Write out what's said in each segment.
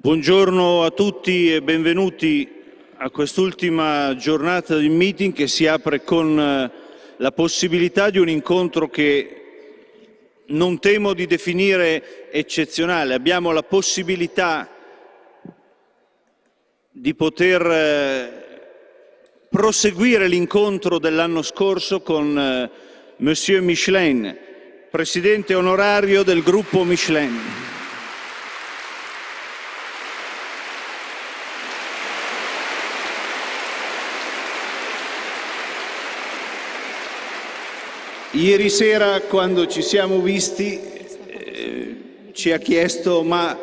Buongiorno a tutti e benvenuti a quest'ultima giornata di meeting che si apre con la possibilità di un incontro che non temo di definire eccezionale. Abbiamo la possibilità di poter proseguire l'incontro dell'anno scorso con Monsieur Michelin, presidente onorario del gruppo Michelin. Ieri sera, quando ci siamo visti, ci ha chiesto ma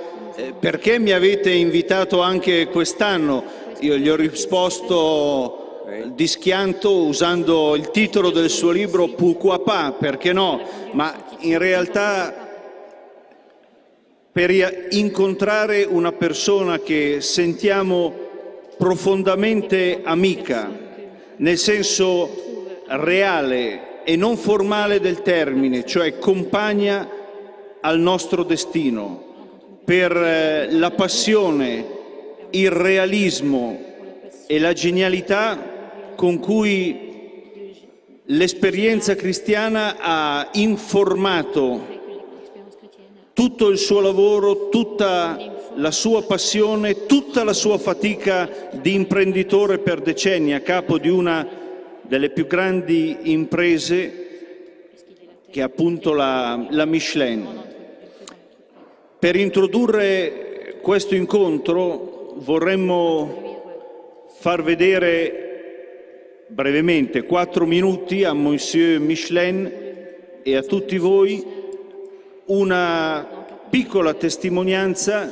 perché mi avete invitato anche quest'anno? Io gli ho risposto di schianto usando il titolo del suo libro Pourquoi pas, perché no? Ma in realtà per incontrare una persona che sentiamo profondamente amica, nel senso reale e non formale del termine, cioè compagna al nostro destino, per la passione, il realismo e la genialità con cui l'esperienza cristiana ha informato tutto il suo lavoro, tutta la sua passione, tutta la sua fatica di imprenditore per decenni a capo di una delle più grandi imprese che è appunto la Michelin. Per introdurre questo incontro vorremmo far vedere brevemente 4 minuti a Monsieur Michelin e a tutti voi una piccola testimonianza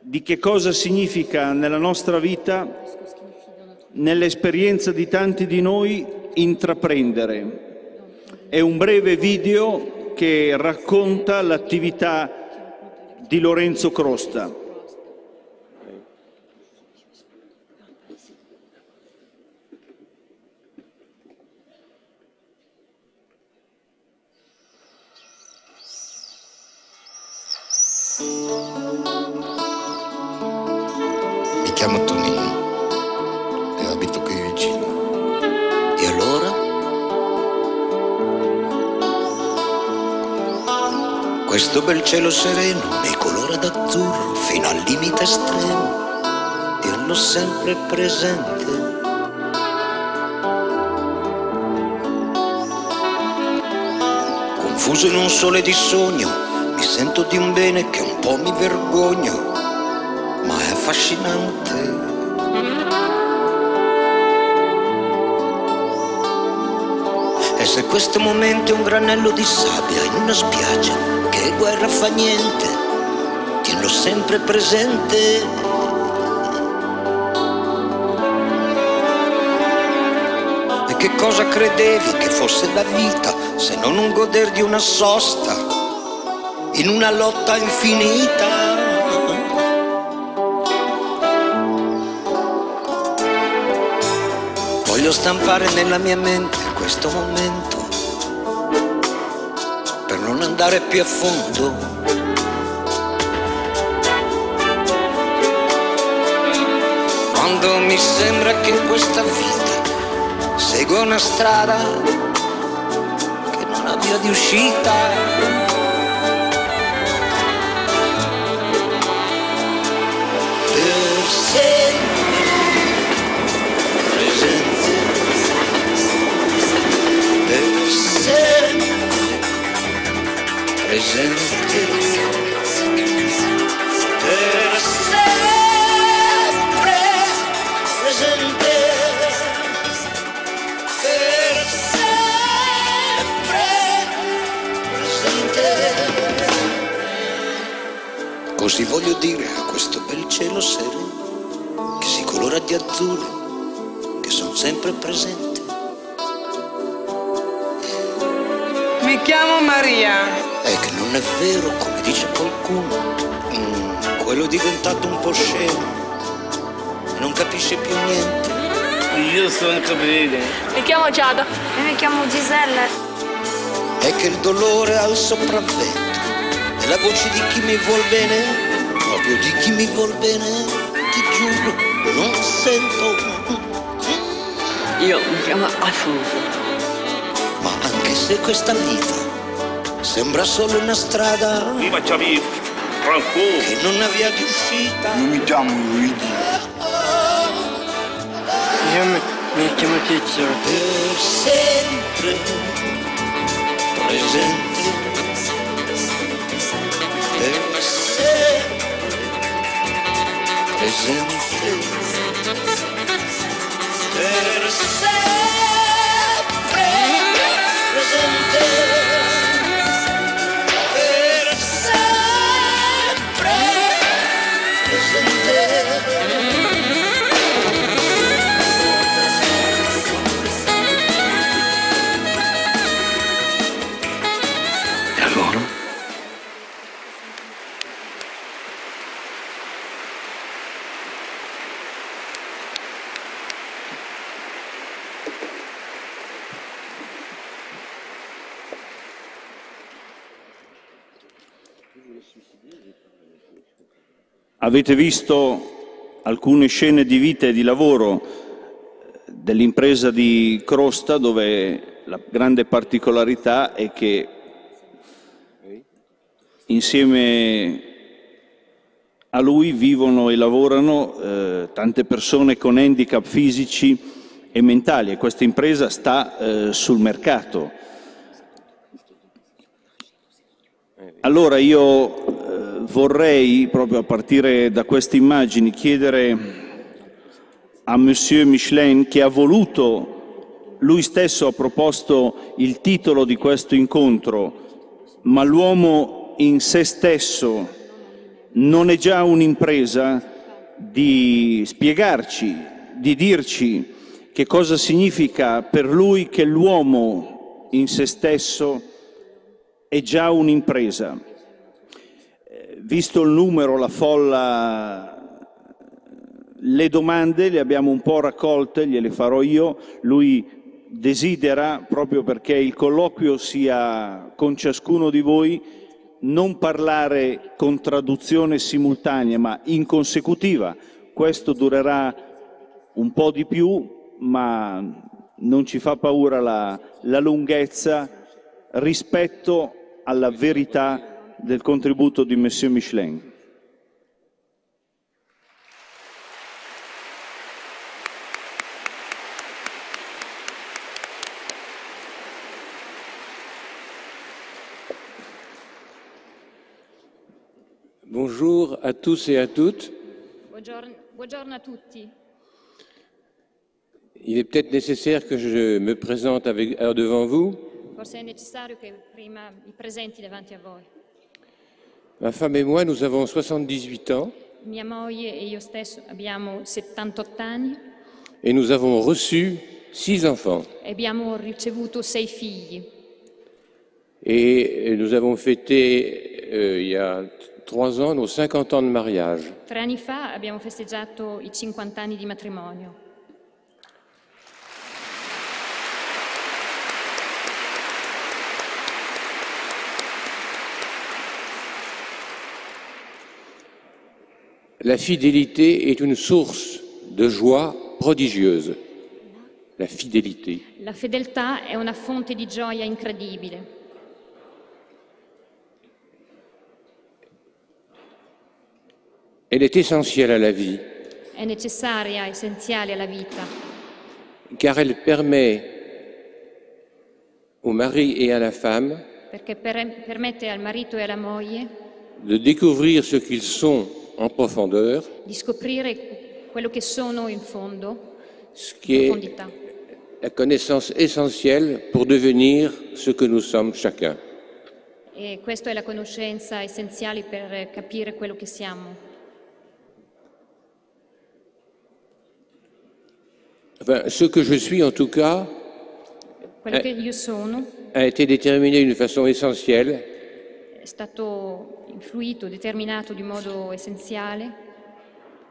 di che cosa significa nella nostra vita, nell'esperienza di tanti di noi, intraprendere. È un breve video che racconta l'attività di Lorenzo Crosta. Mi chiamo Tonino e abito qui vicino. E allora? Questo bel cielo sereno nei colori d'azzurro fino al limite estremo ti hanno sempre presente. Confuso in un sole di sogno mi sento di un bene che un po' mi vergogno, ma è affascinante. E se questo momento è un granello di sabbia in una spiaggia, che guerra fa niente, tienilo sempre presente. E che cosa credevi che fosse la vita se non un goder di una sosta in una lotta infinita? Voglio stampare nella mia mente questo momento per non andare più a fondo. Quando mi sembra che in questa vita segua una strada che non ha via di uscita. Presente, per sempre presente, per sempre presente. Così voglio dire a questo bel cielo sereno che si colora di azzurro, che son sempre presente. Mi chiamo Maria. È che non è vero, come dice qualcuno, quello è diventato un po' scemo, non capisce più niente. Io sono Gabriele. Mi chiamo Giada. E mi chiamo Giselle. È che il dolore ha il sopravvento e la voce di chi mi vuol bene proprio di chi mi vuol bene, ti giuro, non sento. Io mi chiamo Afonso. Ma anche se questa vita sembra solo una strada Mi facciavi Franco. che non ha via di uscita, Non mi chiamo Luigi. Io mi chiamo Tizio. per sempre presente, per sempre presente, per sempre presente, per sempre presente. E allora? Avete visto alcune scene di vita e di lavoro dell'impresa di Crosta, dove la grande particolarità è che insieme a lui vivono e lavorano tante persone con handicap fisici e mentali, e questa impresa sta sul mercato. Allora io vorrei, proprio a partire da queste immagini, chiedere a Monsieur Michelin, che ha voluto, lui stesso ha proposto il titolo di questo incontro, ma l'uomo in se stesso non è già un'impresa, di spiegarci, di dirci che cosa significa per lui che l'uomo in se stesso è già un'impresa. Visto il numero, la folla, le domande le abbiamo un po' raccolte, gliele farò io. Lui desidera, proprio perché il colloquio sia con ciascuno di voi, non parlare con traduzione simultanea, ma in consecutiva. Questo durerà un po' di più, ma non ci fa paura la lunghezza rispetto alla verità del contributo di Monsieur Michelin. Bonjour à tous et à toutes. Buongiorno a tutti. Il est peut-être nécessaire que je me présente devant vous. Forse è necessario che prima mi presenti davanti a voi. Ma femme et moi, nous avons 78 ans Mia moglie e io stesso abbiamo 78 anni et nous avons reçu 6 enfants. e abbiamo ricevuto 6 figli. Et nous avons fêté, il y a 3 ans, nos 50 ans de mariage. 3 anni fa abbiamo festeggiato i 50 anni di matrimonio. La fidélité est une source de joie prodigieuse. La fidélité. La fedeltà è una fonte di gioia incredibile. Elle est essentielle à la vie, È necessaria, essenziale alla vita, car elle permet au mari et à la femme perché permette al marito e alla moglie de découvrir ce qu'ils sont en profondeur, di scoprire quello che sono in fondo, ce qui in est profondità. la connaissance essentielle pour devenir ce que nous sommes chacun. E questa è la conoscenza essenziale per capire quello che siamo. Enfin, ce que je suis en tout cas Quello che io sono a été déterminé d'une façon essentielle è stato influito, determinato di modo essenziale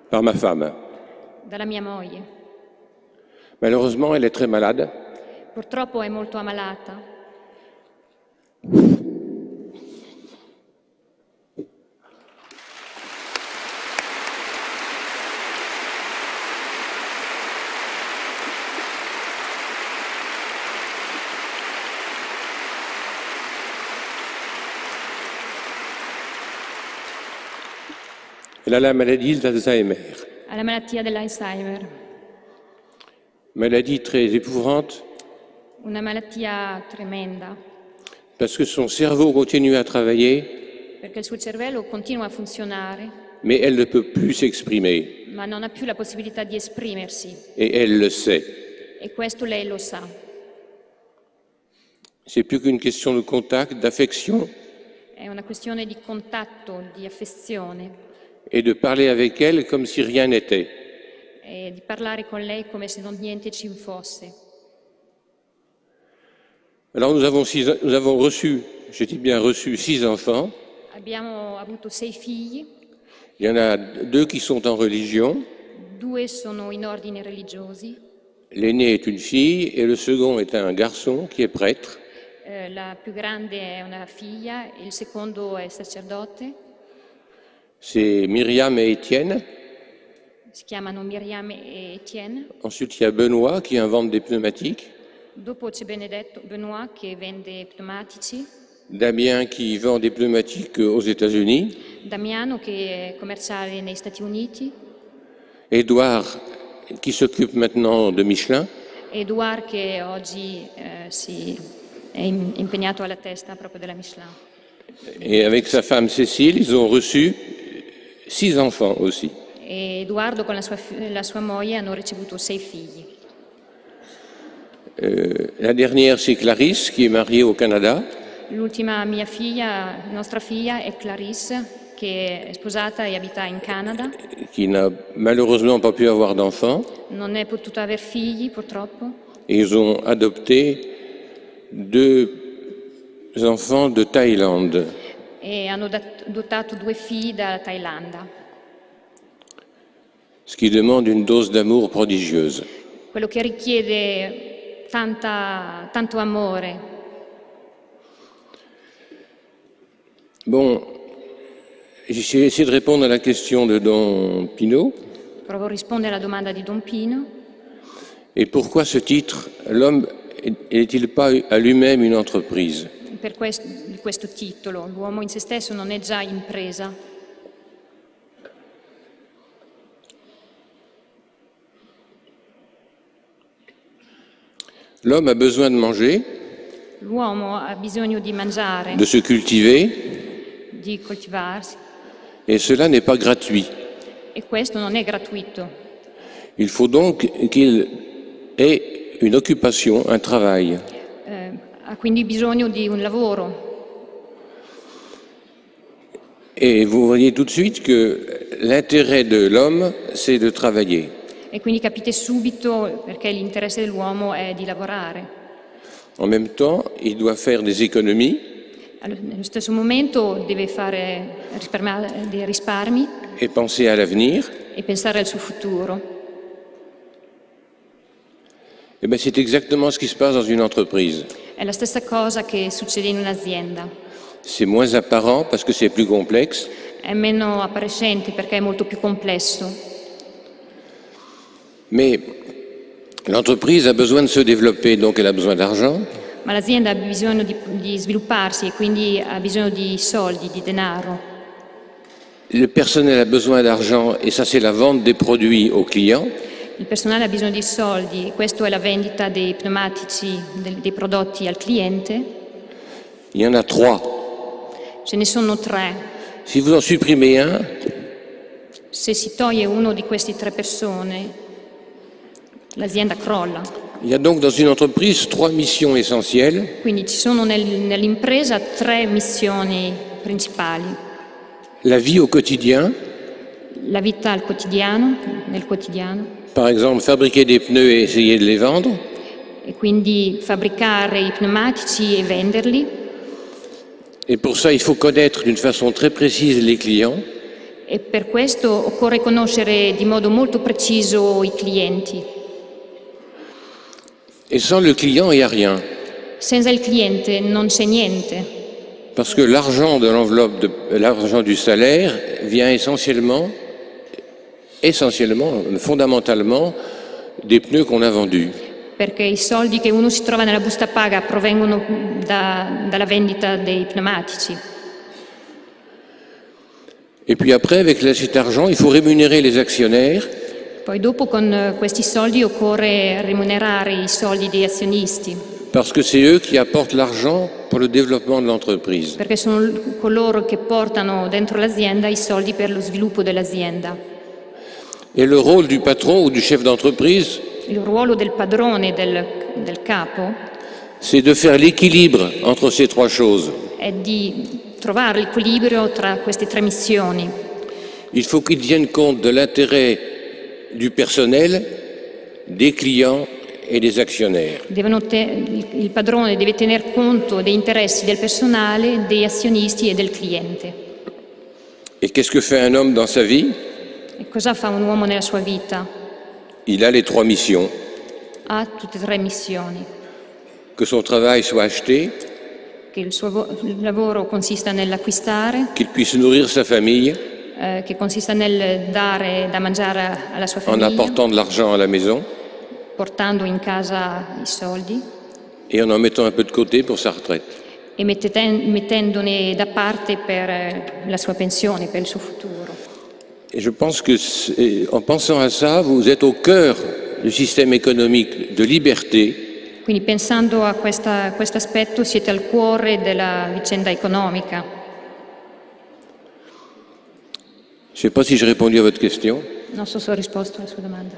par ma femme. dalla mia moglie. Malheureusement, elle est très malade. Purtroppo è molto ammalata Elle a la maladie d'Alzheimer. Ha la malattia dell'Alzheimer, Maladie très épouvante una malattia tremenda, parce que son cerveau continue à travailler, perché il suo cervello continua a funzionare, mais elle ne peut plus s'exprimer. ma non ha più la possibilità di esprimersi. Et elle le sait. E questo lei lo sa. C'est plus qu'une question de contact, d'affection, È una questione di contatto, di affezione et de parler avec elle comme si rien n'était. e di parlare con lei come se niente ci fosse. Alors nous avons reçu, je dis bien reçu, 6 enfants. Abbiamo avuto 6 figli, Il y en a 2 qui sont en religion. 2 sono in ordini religiosi, L'aîné est une fille et le second est un garçon qui est prêtre. la più grande è una figlia, il secondo è sacerdote, C'est Myriam et Étienne. si chiamano Miriam e Etienne. Ensuite, il y a Benoît qui invente des pneumatiques. Dopo c'è Benoît che vende pneumatici, Damien qui vend des pneumatiques aux États-Unis. Damiano che è commerciale negli Stati Uniti, Édouard qui s'occupe maintenant de Michelin. Edouard che oggi è impegnato alla testa proprio della Michelin. Et avec sa femme Cécile, ils ont reçu 6 enfants aussi. E Edoardo con la sua moglie hanno ricevuto 6 figli. La dernière, c'est Clarisse qui est mariée au Canada. L'ultima nostra figlia è Clarisse, che è sposata e abita in Canada. Qui n'a malheureusement pas pu avoir d'enfants. Non è potuta aver figli, purtroppo. Et ils ont adopté 2 enfants de Thaïlande. E hanno adottato 2 figli dalla Thailandia. Ce qui demande une dose d'amour prodigieuse. Quello che richiede tanto amore. Bon, j'ai essayé de répondre à la question de Don Pino. Provo a rispondere alla domanda di Don Pino. Et pourquoi ce titre? L'homme n'est-il pas à lui-même une entreprise? Di questo titolo, l'uomo in se stesso non è già impresa? L'homme a besoin de manger, L'uomo ha bisogno di mangiare, de se cultiver, di coltivarsi, et cela n'est pas gratuit. e questo non è gratuito. Il faut donc qu'il ait une occupation, un travail. Ha quindi bisogno di un lavoro. Et vous voyez tout de suite que l'intérêt de l'homme, c'est de travailler. E quindi capite subito perché l'interesse dell'uomo è di lavorare. En même temps, il doit faire des économies Nello stesso momento deve fare dei risparmi et penser à l'avenir. e pensare al suo futuro. Eh bien, c'est exactement ce qui se passe dans une entreprise. È la stessa cosa che succede in un'azienda. C'est moins apparent parce que c'est plus complexe, È meno appariscente perché è molto più complesso. mais l'entreprise a besoin de se développer, donc elle a besoin d'argent. Ma l'azienda ha bisogno di svilupparsi e quindi ha bisogno di soldi, di denaro. Le personnel a besoin d'argent et ça c'est la vente des produits aux clients. Il personale ha bisogno di soldi, questo è la vendita dei pneumatici, dei prodotti al cliente. Il y en a 3. Ce ne sono 3. Si vous en supprimez un, Se si toglie uno di queste 3 persone, l'azienda crolla. il y a donc dans une entreprise 3 missions essentielles. Quindi ci sono nell'impresa 3 missioni principali. La vie au quotidien, La vita al quotidiano, nel quotidiano, par exemple fabriquer des pneus et essayer de les vendre. e quindi fabbricare i pneumatici e venderli. Et pour ça, il faut connaître d'une façon très précise les clients. E per questo occorre conoscere di modo molto preciso i clienti. Et sans le client, il n'y a rien. Senza il cliente non c'è niente, Parce que l'argent de l'enveloppe, l'argent du salaire vient essentiellement, fondamentalement, des pneus qu'on a vendus. perché i soldi che uno si trova nella busta paga provengono dalla vendita dei pneumatici. Et puis après, avec cet argent, il faut rémunérer les actionnaires. Poi dopo con questi soldi occorre remunerare i soldi degli azionisti, Parce que c'est eux qui apportent l'argent pour le développement de l'entreprise. perché sono coloro che portano dentro l'azienda i soldi per lo sviluppo dell'azienda. Et le rôle du patron ou du chef d'entreprise, Il ruolo del padrone, del capo, c'est de faire l'équilibre entre ces trois choses. è di trovare l'equilibrio tra queste tre missioni. Il faut qu'ils tiennent compte de l'intérêt du personnel, des clients et des actionnaires. Il padrone deve tener conto degli interessi del personale, degli azionisti e del cliente. Et qu'est-ce que fait un homme dans sa vie? E cosa fa un uomo nella sua vita? Il a les trois missions. Ha tutte e tre missioni. Que son travail soit acheté, Che il suo lavoro consista nell'acquistare, qu'il puisse nourrir sa famille che consista nel dare da mangiare alla sua en famiglia, apportant de l'argent à la maison portando in casa i soldi et en mettant un peu de côté pour sa retraite. e mettendone da parte per la sua pensione, per il suo futuro. Et je pense que, en pensant à ça, vous êtes au cœur du système économique de liberté Quindi pensando a questo aspetto siete al cuore della vicenda economica. Je ne sais pas si j'ai répondu à votre question. Non so se ho risposto alla sua domanda.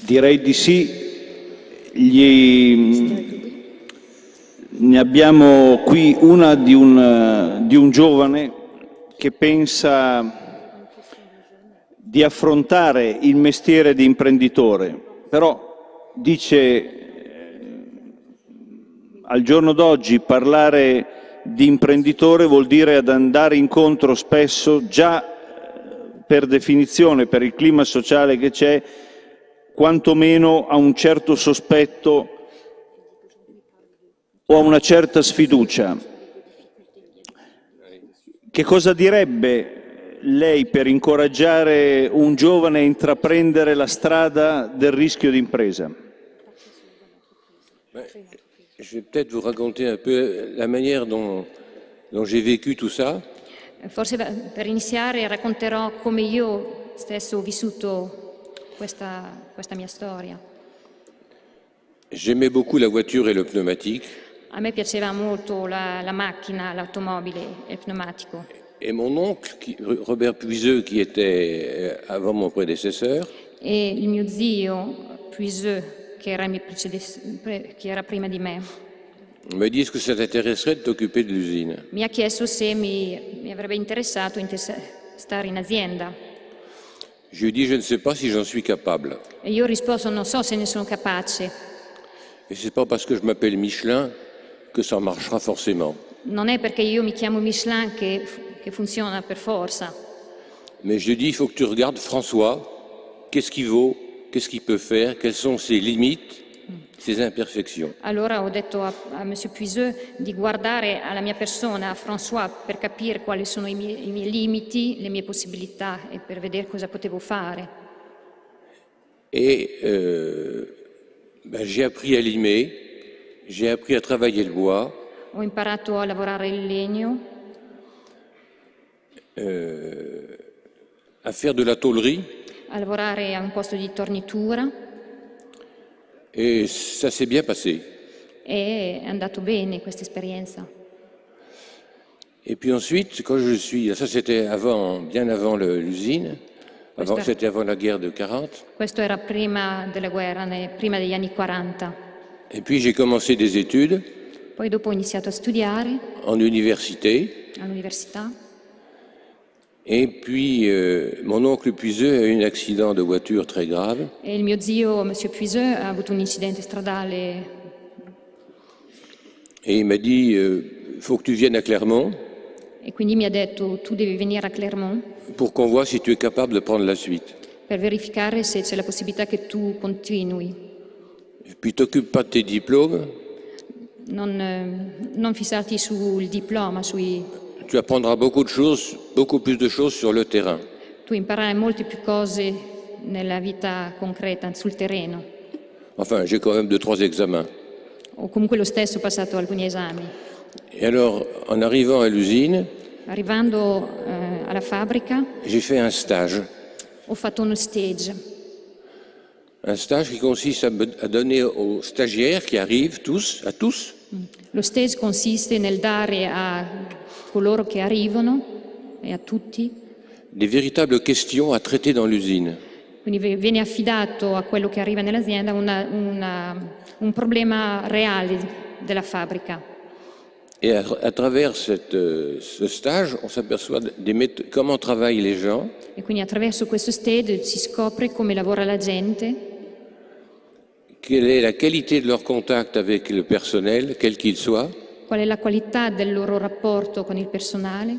Direi di sì. Ne abbiamo qui una di un giovane che pensa di affrontare il mestiere di imprenditore, però dice al giorno d'oggi parlare di imprenditore vuol dire ad andare incontro spesso, già per definizione, per il clima sociale che c'è, quantomeno a un certo sospetto o a una certa sfiducia. Che cosa direbbe lei per incoraggiare un giovane a intraprendere la strada del rischio d'impresa? Je vais peut-être vous raconter un peu la manière dont j'ai vécu tout ça. Forse per iniziare racconterò come io stesso ho vissuto questa mia storia. J'aimais beaucoup la voiture et le pneumatique. A me piaceva molto la macchina, l'automobile e il pneumatico. Et mon oncle, Robert Puiseux, qui était avant mon prédécesseur, E il mio zio Puiseux, che era prima di me, me dit: est-ce que ça t'intéresserait de t'occuper de l'usine? mi ha chiesto se mi avrebbe interessato stare in azienda. Je lui ai dit: je ne sais pas si j'en suis capable. E io ho risposto: non so se ne sono capace. Et c'est pas parce que je m'appelle Michelin que ça marchera forcément. Non è perché io mi chiamo Michelin che funziona per forza. Mais je lui dis: il faut que tu regardes François, qu'est-ce qu'il vaut, qu'est-ce qu'il peut faire, quelles sont ses limites, ses imperfections. Allora ho detto a Monsieur Puiseux di guardare alla mia persona, a François, per capire quali sono i miei limiti, le mie possibilità e per vedere cosa potevo fare. Et j'ai appris à limer, j'ai appris à travailler le bois. Ho imparato a lavorare il legno, À faire de la tôlerie, a lavorare a un posto di tornitura et ça s'est bien passé. e è andato bene questa esperienza. Et puis ensuite, quand je suis... Ça c'était bien avant l'usine, c'était avant la guerre de 40. Questo era prima della guerra, prima degli anni 40. Et puis j'ai commencé des études Poi dopo ho iniziato a studiare en université. all'università. Et puis mon oncle Puiseux a eu un accident de voiture très grave. E il mio zio, Monsieur Puiseux, ha avuto un incidente stradale. Et il m'a dit: faut que tu viennes à Clermont E quindi mi ha detto: tu devi venire a Clermont pour qu'on voit si tu es capable de prendre la suite. per verificare se c'è la possibilità che tu continui. Et puis t'occupes pas de tes diplômes, Non fissarti sul diploma, tu apprendras beaucoup plus de choses sur le terrain. tu imparerai molte più cose nella vita concreta, sul terreno. Enfin, j'ai quand même 2-3 examens. O comunque lo stesso ho passato alcuni esami. Et alors, en arrivant à l'usine, Arrivando alla fabbrica j'ai fait un stage. ho fatto uno stage. Un stage qui consiste à donner aux stagiaires qui arrivent à tous, Lo stage consiste nel dare a coloro che arrivano e a tutti, des véritables questions à traiter dans l'usine. quindi viene affidato a quello che arriva nell'azienda un problema reale della fabbrica. Et à travers ce stage, on s'aperçoit comment travaillent les gens, E quindi attraverso questo stage si scopre come lavora la gente, quelle est la qualité de leur contact avec le personnel, quel qu'il soit, qual è la qualità del loro rapporto con il personale,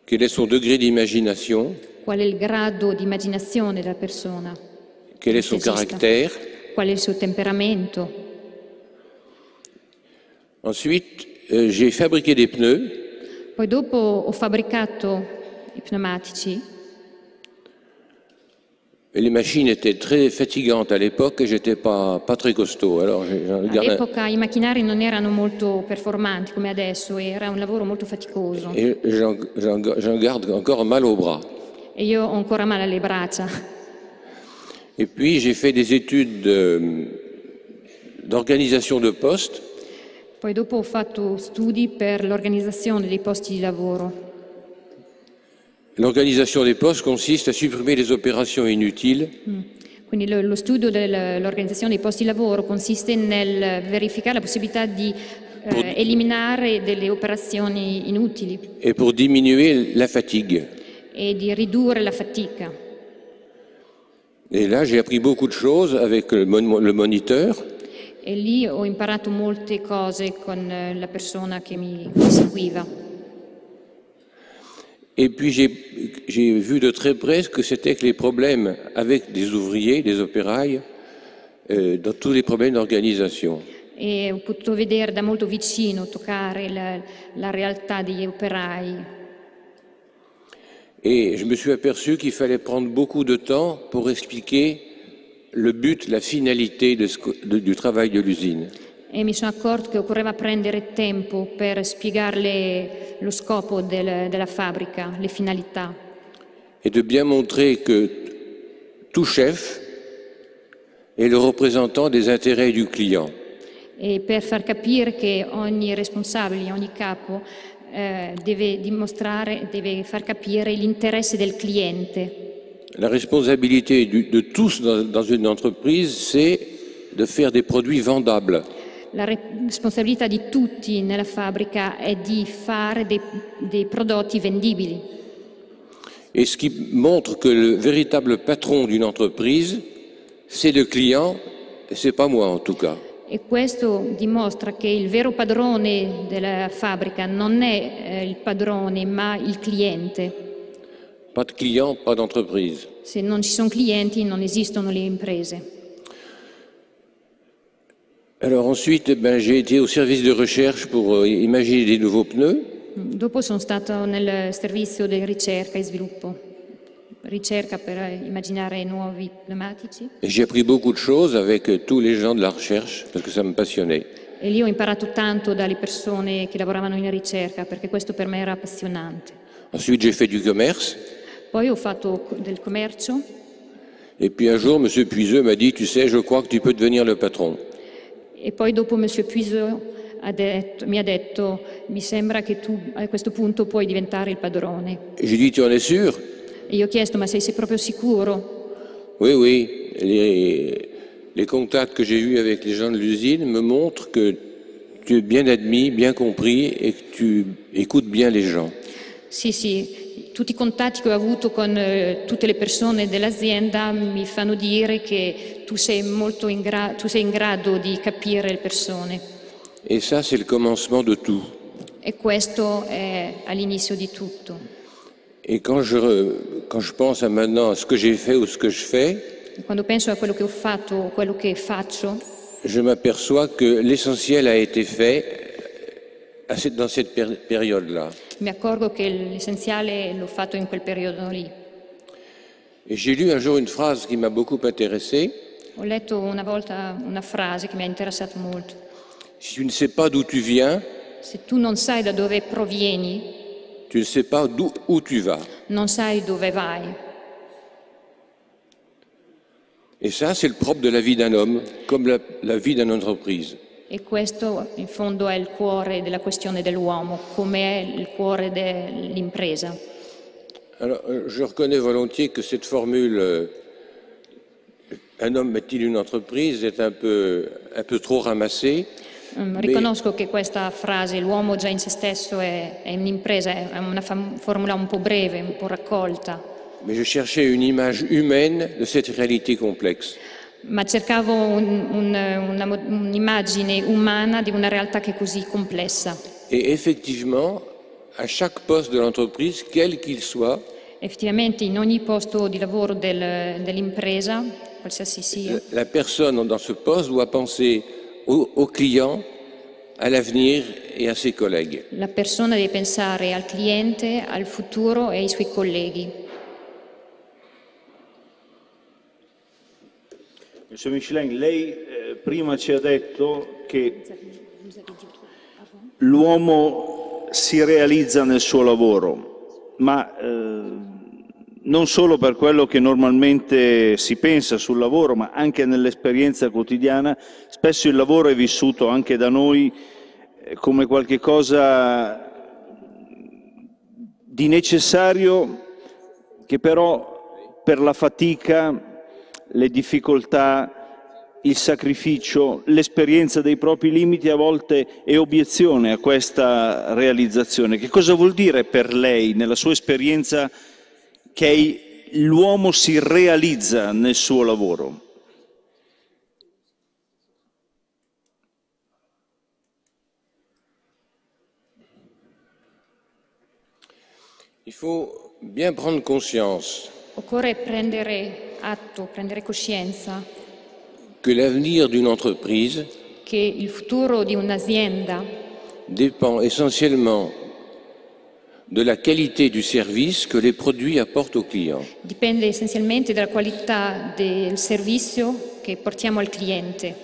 quel est son degré d'imagination, qual è il grado di immaginazione della persona, quel est son stagista, caractère. qual è il suo temperamento. Ensuite, j'ai fabriqué des pneus Poi dopo ho fabbricato i pneumatici. et les machines étaient très fatigantes à l'époque et j'étais pas très costaud. Alors All'epoca i macchinari non erano molto performanti come adesso, era un lavoro molto faticoso et j'en garde encore mal au bras. e io ho ancora male alle braccia. Et puis j'ai fait des études d'organisation de poste. Poi dopo ho fatto studi per l'organizzazione dei posti di lavoro. L'organisation des postes consiste à supprimer les opérations inutiles Quindi lo studio dell'organizzazione dei posti di lavoro consiste nel verificare la possibilità di eliminare delle operazioni inutili et pour diminuer la fatigue. e di ridurre la fatica. Et là, j'ai appris beaucoup de choses avec le moniteur. E lì ho imparato molte cose con la persona che mi seguiva. Et puis j'ai vu de très près ce que c'était que les problèmes avec des ouvriers, des opérailles, dans tous les problèmes d'organisation. E ho potuto vedere da molto vicino, toccare la realtà degli operai. Et je me suis aperçu qu'il fallait prendre beaucoup de temps pour expliquer le but, la finalité du travail de l'usine. E mi sono accorto che occorreva prendere tempo per spiegarle lo scopo della fabbrica, le finalità. Et de bien montrer que tout chef est le représentant des intérêts du client. E per far capire che ogni responsabile, ogni capo deve far capire l'interesse del cliente. La responsabilité de tous dans une entreprise, c'est de faire des produits vendables. La responsabilità di tutti nella fabbrica è di fare dei prodotti vendibili. Et ce qui montre que le véritable patron d'une entreprise, c'est le client, et c'est pas moi en tout cas. E questo dimostra che il vero padrone della fabbrica non è il padrone, ma il cliente. Pas de client, pas d'entreprise. Se non ci sono clienti non esistono le imprese. Alors ensuite, j'ai été au service de recherche pour imaginer des nouveaux pneus. Dopo sono stato nel servizio di ricerca e sviluppo, ricerca per immaginare nuovi pneumatici. Et j'ai appris beaucoup de choses avec tous les gens de la recherche, parce que ça me passionnait. E lì ho imparato tanto dalle persone che lavoravano in ricerca, perché questo per me era appassionante. Ensuite, j'ai fait du commerce. Poi ho fatto del commercio. Et puis un jour, M. Puiseux m'a dit, tu sais, je crois que tu peux devenir le patron. E poi dopo M. Puiseux mi ha detto, mi sembra che tu a questo punto puoi diventare il padrone. Et j'ai dit, tu en es sûr? E io ho chiesto, ma sei proprio sicuro? Oui, oui. Les contacts que j'ai eus avec les gens de l'usine me montrent que tu es bien admis, bien compris et que tu écoutes bien les gens. Sì, sì, tutti i contatti che ho avuto con tutte le persone dell'azienda mi fanno dire che tu sei in grado di capire le persone. Et ça, c'est le commencement de tout. E questo è all'inizio di tutto. Et quand je pense à maintenant à ce que j'ai fait ou ce que je fais, Quando penso a quello che ho fatto o quello che faccio, je m'aperçois que l'essentiel a été fait dans cette période-là. mi accorgo che l'essenziale l'ho fatto in quel periodo lì. Et j'ai lu un jour une phrase qui m'a beaucoup intéressé. Ho letto una volta una frase che mi ha interessato molto. Si tu ne sais pas d'où tu viens, Se tu non sai da dove provieni, tu ne sais pas où tu vas. non sai dove vai. Et ça, c'est le propre de la vie d'un homme, comme la vie d'une entreprise. E questo in fondo è il cuore della questione dell'uomo, come è il cuore dell'impresa. Alors, je reconnais volontiers que cette formule un homme est-il une entreprise est un peu trop ramassée. Riconosco che questa frase, l'uomo già in se stesso è un'impresa, è una formula un po' breve, un po' raccolta. Mais je cherchais une image humaine de cette réalité complexe. Ma cercavo un'immagine umana di una realtà che è così complessa. Et effectivement, à chaque poste de l'entreprise, quel qu'il soit, Effettivamente in ogni posto di lavoro dell'impresa, qualsiasi sia, la personne dans ce poste doit penser au client, à l'avenir et à ses collègues. la persona deve pensare al cliente, al futuro e ai suoi colleghi. Monsieur Michelin, lei prima ci ha detto che l'uomo si realizza nel suo lavoro, ma non solo per quello che normalmente si pensa sul lavoro, ma anche nell'esperienza quotidiana. Spesso il lavoro è vissuto anche da noi come qualche cosa di necessario che però per la fatica, le difficoltà, il sacrificio, l'esperienza dei propri limiti a volte è obiezione a questa realizzazione. Che cosa vuol dire per lei, nella sua esperienza, che l'uomo si realizza nel suo lavoro? Il faut bien prendre conscience Occorre prendere atto, prendere coscienza que l'avenir d'une entreprise che il futuro di un'azienda dépend essentiellement de la qualité du service que les produits apportent aux clients. dipende essenzialmente dalla qualità del servizio che portiamo al cliente,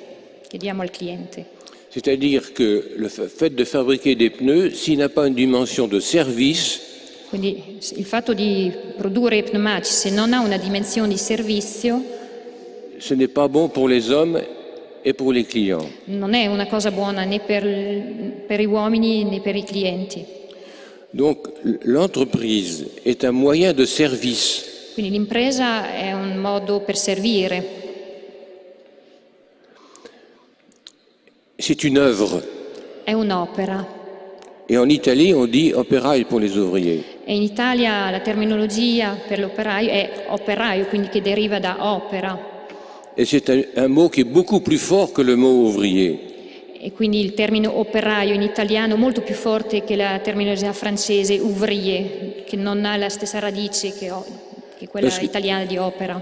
che diamo al cliente. C'est-à-dire que le fait de fabriquer des pneus, s'il n'a pas une dimension de service, Quindi il fatto di produrre i pneumatici, se non ha una dimensione di servizio, ce n'est pas bon pour les hommes et pour les clients. non è una cosa buona né per gli uomini né per i clienti. Donc l'entreprise est un moyen de service. Quindi l'impresa è un modo per servire, C'est une œuvre. è un'opera. Et en Italie, on dit opérail pour les ouvriers. E in Italia la terminologia per l'operaio è operaio, quindi che deriva da opera. Et c'est un mot qui est beaucoup plus fort que le mot ouvrier. E quindi il termine operaio in italiano è molto più forte che la terminologia francese ouvrier, che non ha la stessa radice che quella italiana di opera.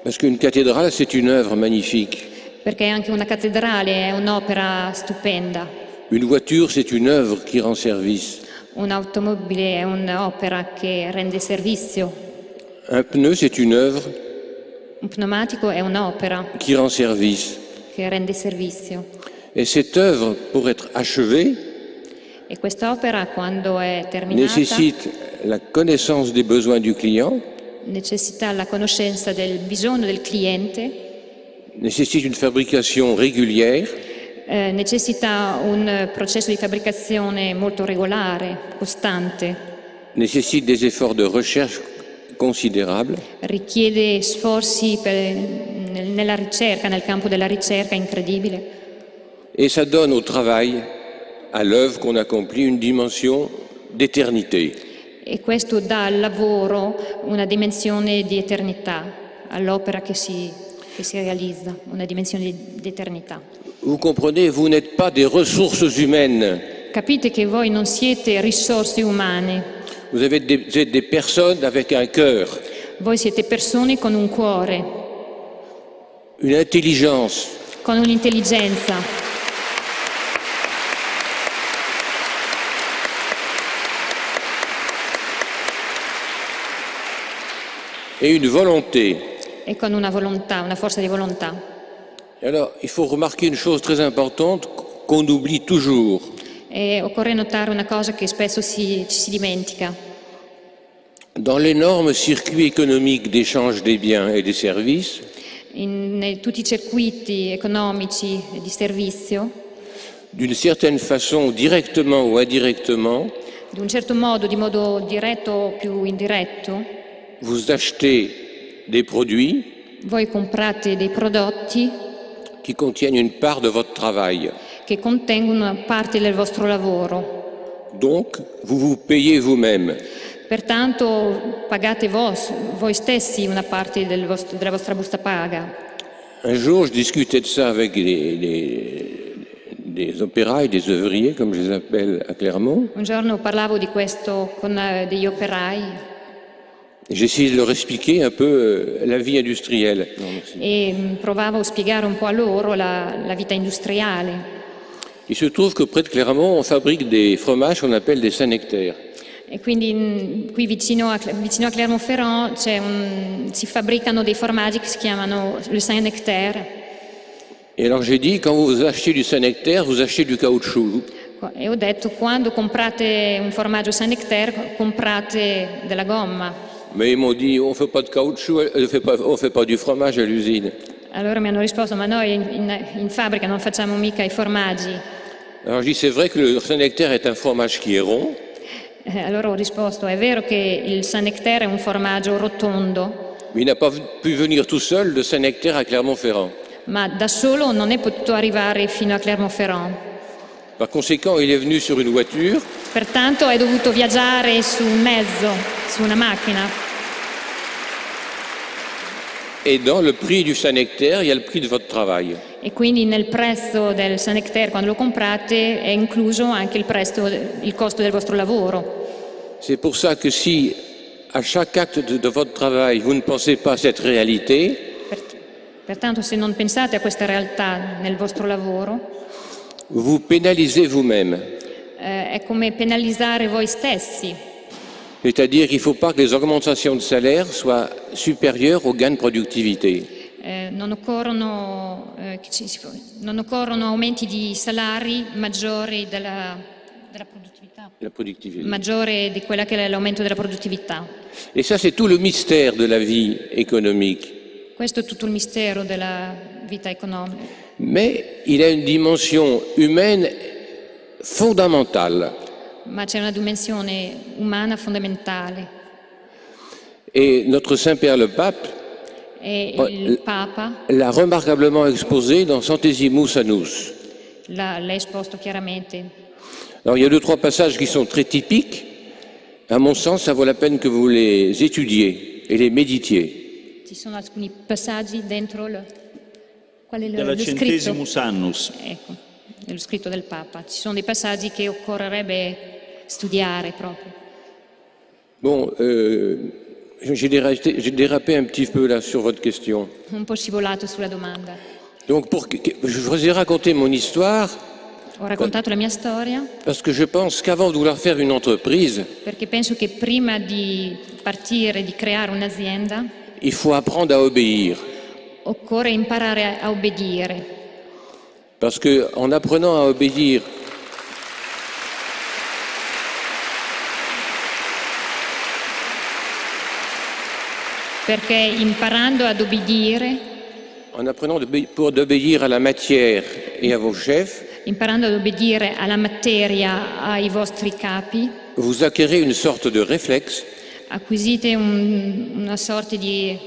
Parce qu'une cathédrale, c'est une œuvre magnifique. Perché anche una cattedrale è un'opera stupenda. Une voiture, c'est une œuvre qui rend service. Un'automobile è un'opera che rende servizio. Un pneu, c'est une œuvre Un pneumatico è un'opera qui rend service. che rende servizio. Et cette œuvre, pour être achevée, E quest'opera, quando è terminata, nécessite la connaissance des besoins du client, necessita la conoscenza del bisogno del cliente, nécessite une fabrication régulière, necessita un processo di fabbricazione molto regolare, costante, nécessite des efforts de recherche considérables, richiede sforzi nella ricerca, nel campo della ricerca incredibile, et ça donne au travail, à l'œuvre qu'on accomplit, une dimension d'éternité. e questo dà al lavoro una dimensione di eternità, all'opera che si realizza, una dimensione di eternità. Vous comprenez, vous n'êtes pas des ressources humaines. Capite che voi non siete risorse umane, Vous êtes des personnes avec un cœur, voi siete persone con un cuore, une intelligence, con un'intelligenza et une volonté. e con una volontà, una forza di volontà. Alors, il faut remarquer une chose très importante qu'on oublie toujours. E occorre notare una cosa che spesso ci si dimentica. Dans l'énorme circuit économique d'échange des biens et des services, In tutti i circuiti economici e di servizio, d'une certaine façon, directement ou indirectement, di un certo modo, di modo diretto o più indiretto, vous achetez des produits voi comprate dei prodotti qui contiennent une part de votre travail. che contengono una parte del vostro lavoro. Donc, vous vous payez vous-même. Pertanto pagate voi stessi una parte della vostra busta paga. Un jour, je discutais de ça avec des opérailles, des œuvriers, comme je les appelle à Clermont. Un giorno parlavo di questo con degli operai J'ai essayé de leur expliquer un peu la vie industrielle. Non, merci. e provavo a spiegare un po' a loro la vita industriale. Il se trouve que près de Clermont, on fabrique des fromages qu'on appelle des Saint-Nectaire. E quindi qui vicino a Clermont-Ferrand si fabbricano dei formaggi che si chiamano le Saint-Nectaire. Et alors j'ai dit, quand vous achetez du Saint-Nectaire, vous achetez du caoutchouc. E ho detto, quando comprate un formaggio Saint-Nectaire, comprate della gomma. Mais ils m'ont dit, on ne fait pas de caoutchouc, on fait pas du fromage à l'usine. Allora mi hanno risposto, ma noi in fabbrica non facciamo mica i formaggi. Alors je dis, c'est vrai que le Saint-Nectaire est un fromage qui est rond, Allora ho risposto, è vero che il Saint-Nectaire è un formaggio rotondo, mais il n'a pas pu venir tout seul de Saint-Nectaire à Clermont-Ferrand. ma da solo non è potuto arrivare fino a Clermont-Ferrand. Par conséquent, il est venu sur une voiture, Pertanto è dovuto viaggiare su un mezzo, su una macchina. et dans le prix du Saint-Nectaire, il y a le prix de votre travail. E quindi nel prezzo del Saint-Nectaire, quando lo comprate, è incluso anche il costo del vostro lavoro. C'est pour ça que si, à chaque acte de votre travail, vous ne pensez pas à cette réalité, Pertanto se non pensate a questa realtà nel vostro lavoro, vous pénalisez vous-même. è come penalizzare voi stessi. C'est-à-dire qu'il ne faut pas que les augmentations de salaire soient supérieures aux gains de productivité. Non occorrono aumenti di salari maggiori della produttività, La productivité. maggiore di quella che è l'aumento della produttività. Et ça, c'est tout le mystère de la vie économique. Questo è tutto il mistero della vita economica. Mais il a une dimension humaine fondamentale. Ma c'è una dimensione umana fondamentale. Et notre Saint-Père le Pape E il Papa l'a remarquablement exposé dans Centesimus Annus. l'ha esposto chiaramente. Alors il y a 2 ou 3 passages qui sont très typiques. À mon sens, ça vaut la peine que vous les étudiez et les méditiez. Ci sono alcuni passaggi dentro qual è Della lo scritto? Centesimus Annus. Ecco, nello scritto del Papa. Ci sono dei passaggi che occorrerebbe studiare proprio. Bon, j'ai dérapé un petit peu là sur votre question. Un po' scivolato sulla domanda. Donc je vous ai raconté mon histoire Ho raccontato la mia storia parce que je pense qu'avant de vouloir faire une entreprise, perché penso che prima di partire, di creare un'azienda, il faut apprendre à obéir. occorre imparare a obbedire. Parce qu'en apprenant à obéir, Perché imparando ad obbedire, en apprenant d'obéir à la matière et à vos chefs, imparando ad obbedire alla materia, ai vostri capi, vous acquérez une sorte de réflexe acquisite una sorta di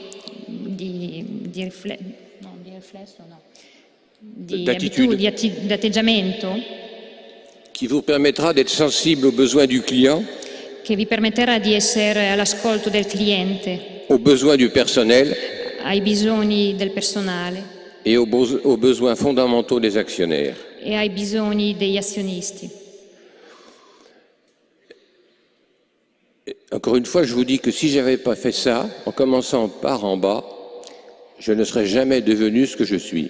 D'attitude. di atteggiamento qui vous permettra d'être sensible aux besoins du client, che vi permetterà di essere all'ascolto del cliente, aux besoins du personnel ai bisogni del personale et aux besoins fondamentaux des actionnaires. e ai bisogni degli azionisti. Encore une fois, je vous dis que si je n'avais pas fait ça, en commençant par en bas, je ne serais jamais devenu ce que je suis.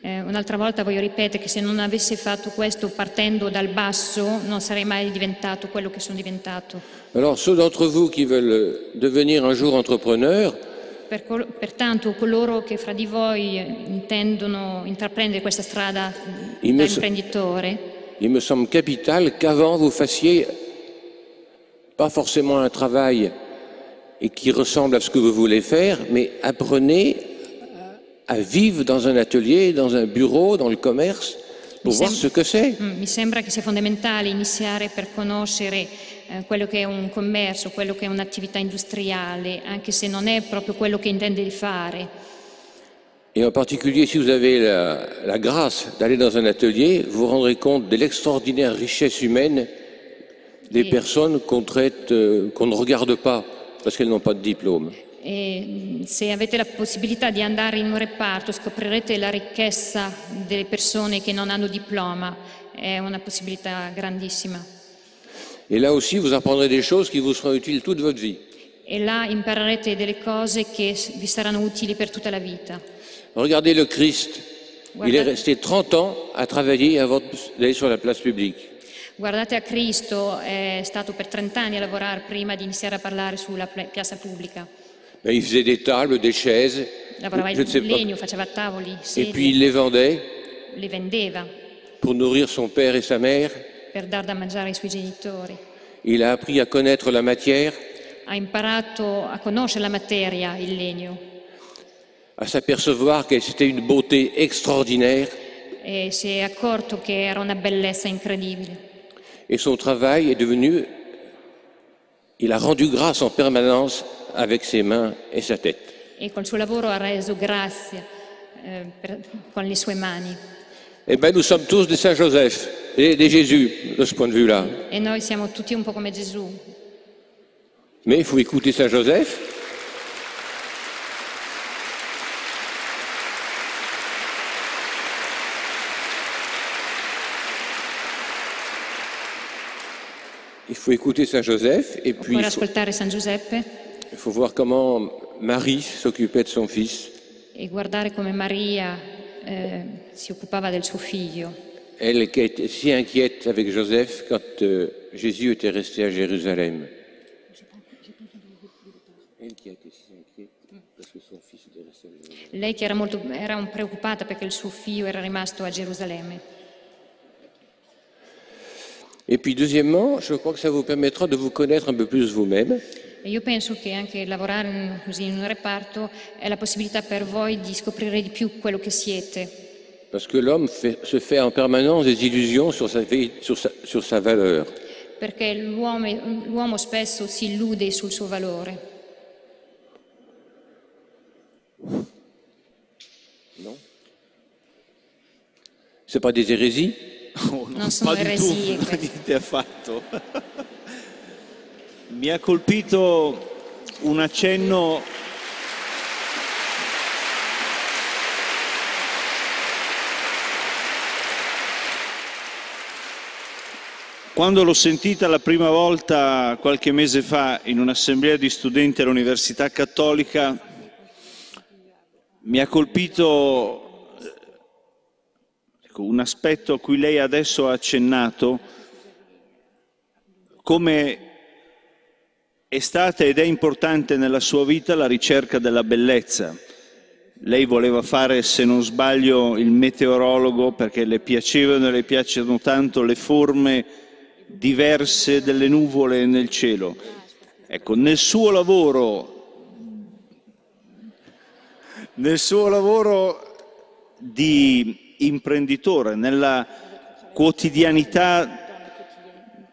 Un'altra volta voglio ripetere che se non avessi fatto questo partendo dal basso non sarei mai diventato quello che sono diventato. Alors, ceux d'entre vous qui veulent devenir un jour entrepreneurs, Pertanto coloro che fra di voi intendono intraprendere questa strada da Il mio- imprenditore, il me semble capital qu'avant vous fassiez pas forcément un travail et qui ressemble à ce que vous voulez faire, mais apprenez à vivre dans un atelier, dans un bureau, dans le commerce, pour voir ce que c'est. Mi sembra che sia fondamentale iniziare per conoscere quello che è un commercio, quello che è un'attività industriale, anche se non è proprio quello che intende di fare. Et en particulier, si vous avez la grâce d'aller dans un atelier, vous vous rendrez compte de l'extraordinaire richesse humaine des personnes qu'on traite, qu'on ne regarde pas, parce qu'elles n'ont pas de diplôme. E se avete la possibilità di andare in un reparto scoprirete la ricchezza delle persone che non hanno diploma, è una possibilità grandissima. Et là aussi, vous apprendrez des choses qui vous seront utiles toute votre vie. E là imparerete delle cose che vi saranno utili per tutta la vita. Regardez le Christ, il est resté 30 ans à travailler avant d'aller sur la place publique. Guardate a Cristo, è stato per 30 anni a lavorare prima di iniziare a parlare sulla piazza pubblica. Il faisait des tables, des chaises, Lavorava je ne sais in pas. legno, faceva tavoli, Et sedie, puis il les vendait li vendeva pour nourrir son père et sa mère. per dar da mangiare ai suoi genitori. Il a appris à connaître la matière, Ha imparato a conoscere la materia, il legno, à s'apercevoir que c'était une beauté extraordinaire. e si è accorto che era una bellezza incredibile. Et son travail est devenu, il a rendu grâce en permanence avec ses mains et sa tête. E col suo lavoro ha reso grazia con le sue mani. Eh bien, nous sommes tous des Saint-Joseph, des Jésus, de ce point de vue-là. E noi siamo tutti un po' come Gesù. Mais il faut écouter Saint-Joseph. Il faut écouter Saint-Joseph et puis Occorre ascoltare San Giuseppe il faut voir comment Marie s'occupait de son fils. e guardare come Maria si occupava del suo figlio. Elle qui était si inquiète avec Joseph quand Jésus était resté à Jérusalem. Elle qui a été si inquiète parce que son fils était resté à Jérusalem. Lei che era preoccupata perché il suo figlio era rimasto a Gerusalemme. Et puis deuxièmement, je crois que ça vous permettra de vous connaître un peu plus vous-même. E io penso che anche lavorare così in un reparto è la possibilità per voi di scoprire di più quello che siete. Parce que l'homme se fait en permanence des illusions sur sa valeur. Perché l'uomo spesso si illude sul suo valore. Non? C'est pas des hérésies? Non sono eresie non queste. niente affatto. Mi ha colpito un accenno quando l'ho sentita la prima volta qualche mese fa in un'assemblea di studenti all'Università Cattolica. Mi ha colpito un aspetto a cui lei adesso ha accennato, come è stata ed è importante nella sua vita la ricerca della bellezza. Lei voleva fare, se non sbaglio, il meteorologo perché le piacevano e le piacciono tanto le forme diverse delle nuvole nel cielo. Ecco, nel suo lavoro di imprenditore, nella quotidianità